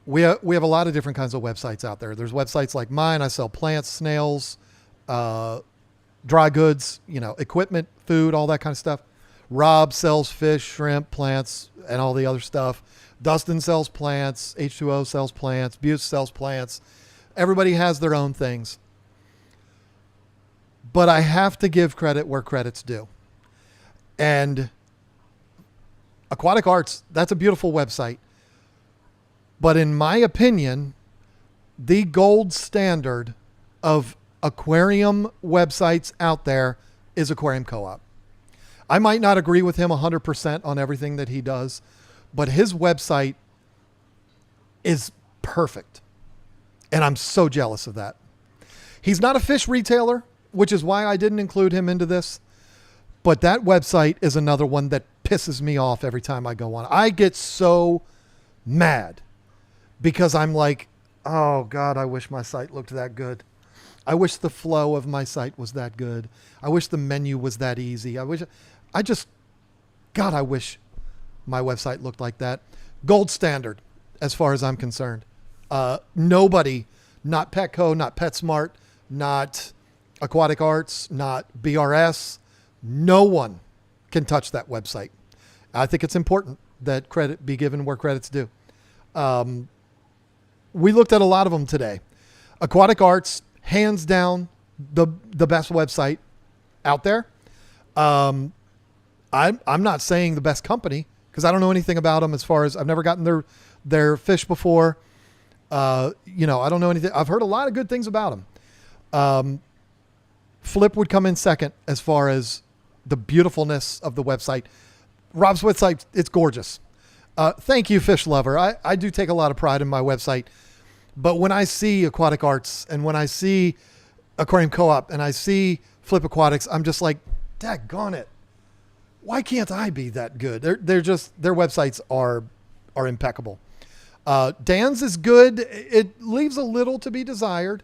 we have a lot of different kinds of websites out there. There's websites like mine. I sell plants, snails, dry goods, equipment, food, all that kind of stuff. Rob sells fish, shrimp, plants, and all the other stuff. Dustin sells plants. H2O sells plants. Buse sells plants. Everybody has their own things. But I have to give credit where credit's due. And Aquatic Arts, that's a beautiful website. But in my opinion, the gold standard of aquarium websites out there is Aquarium Co-op. I might not agree with him 100% on everything that he does, but his website is perfect. And I'm so jealous of that. He's not a fish retailer, which is why I didn't include him into this. But that website is another one that pisses me off every time I go on. I get so mad because I'm like, oh God, I wish my site looked that good. I wish the flow of my site was that good. I wish the menu was that easy. I wish my website looked like that. Gold standard as far as I'm concerned. Nobody, not Petco, not PetSmart, not Aquatic Arts, not BRS, no one can touch that website. I think it's important that credit be given where credit's due. We looked at a lot of them today. Aquatic Arts, hands down, the best website out there. I'm not saying the best company because I don't know anything about them as far as I've never gotten their fish before. I don't know anything. I've heard a lot of good things about them. Flip would come in second as far as the beautifulness of the website. Rob's website, it's gorgeous. Thank you, fish lover. I do take a lot of pride in my website. But when I see Aquatic Arts and when I see Aquarium Co-op and I see Flip Aquatics, I'm just like, daggone it. Why can't I be that good? They're just, their websites are impeccable. Dan's is good. It leaves a little to be desired.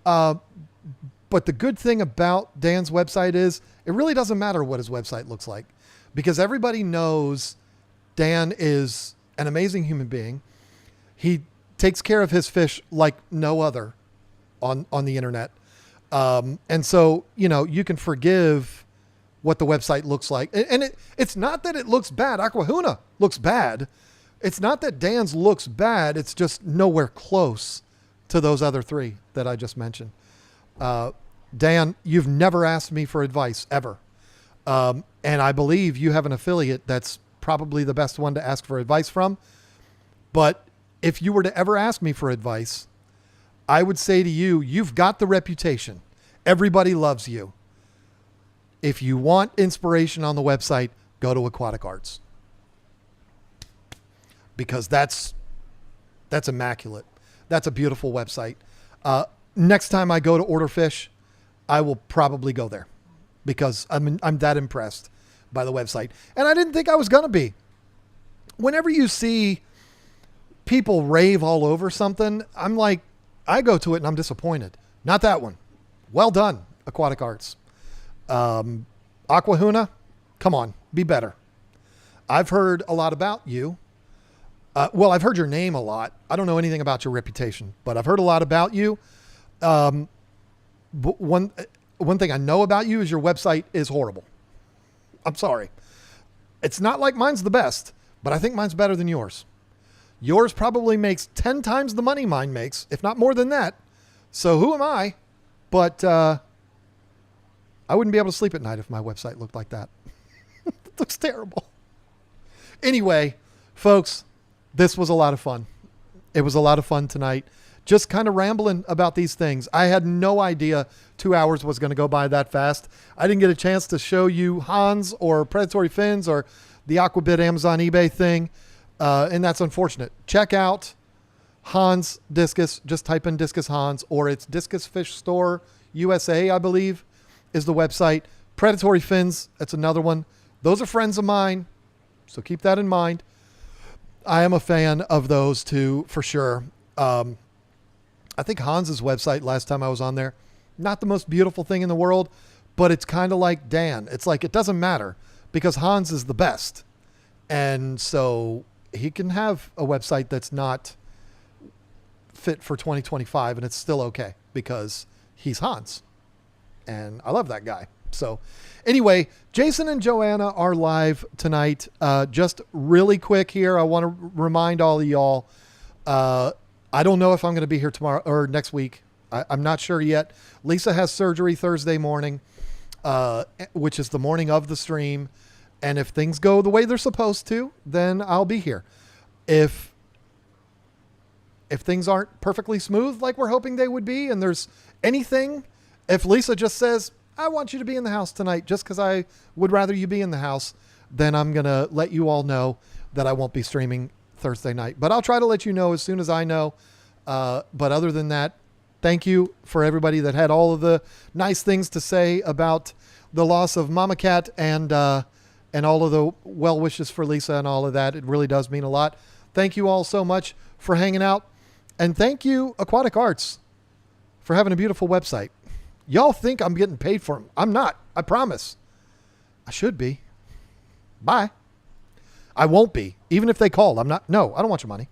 But the good thing about Dan's website is it really doesn't matter what his website looks like because everybody knows Dan is an amazing human being. He takes care of his fish like no other on the internet. And so, you can forgive what the website looks like. And it's not that it looks bad. Aquahuna looks bad. It's not that Dan's looks bad. It's just nowhere close to those other three that I just mentioned. Dan, you've never asked me for advice ever. And I believe you have an affiliate that's probably the best one to ask for advice from. But if you were to ever ask me for advice, I would say to you, you've got the reputation. Everybody loves you. If you want inspiration on the website, go to Aquatic Arts. Because that's immaculate. That's a beautiful website. Next time I go to order fish, I will probably go there because I'm that impressed by the website. And I didn't think I was going to be. Whenever you see people rave all over something, I'm like, I go to it and I'm disappointed. Not that one. Well done, Aquatic Arts. Aquahuna, come on, be better. I've heard a lot about you. I've heard your name a lot. I don't know anything about your reputation, but I've heard a lot about you. But one thing I know about you is your website is horrible. I'm sorry. It's not like mine's the best, but I think mine's better than yours. Yours probably makes 10 times the money mine makes, if not more than that. So who am I? But I wouldn't be able to sleep at night if my website looked like that. It looks terrible. Anyway, folks, this was a lot of fun. It was a lot of fun tonight. Just kind of rambling about these things. I had no idea 2 hours was going to go by that fast. I didn't get a chance to show you Hans or predatory fins or the Aquabit Amazon eBay thing. And that's unfortunate. Check out Hans Discus. Just type in Discus Hans, or it's Discus Fish Store USA, I believe, is the website. Predatory Fins, that's another one. Those are friends of mine, so keep that in mind. I am a fan of those two for sure. I think Hans's website last time I was on there, not the most beautiful thing in the world, but it's kind of like Dan. It's like, it doesn't matter because Hans is the best. And so he can have a website that's not fit for 2025 and it's still okay because he's Hans. And I love that guy. So anyway, Jason and Joanna are live tonight. Just really quick here, I want to remind all of y'all, I don't know if I'm going to be here tomorrow or next week. I'm not sure yet. Lisa has surgery Thursday morning, which is the morning of the stream. And if things go the way they're supposed to, then I'll be here. If things aren't perfectly smooth like we're hoping they would be, and there's anything, if Lisa just says, I want you to be in the house tonight just because I would rather you be in the house, then I'm going to let you all know that I won't be streaming Thursday night. But I'll try to let you know as soon as I know. But other than that, thank you for everybody that had all of the nice things to say about the loss of Mama Cat and all of the well wishes for Lisa and all of that. It really does mean a lot. Thank you all so much for hanging out. And thank you, Aquatic Arts, for having a beautiful website. Y'all think I'm getting paid for them. I'm not. I promise. I should be. Bye. I won't be. Even if they call, I'm not. No, I don't want your money.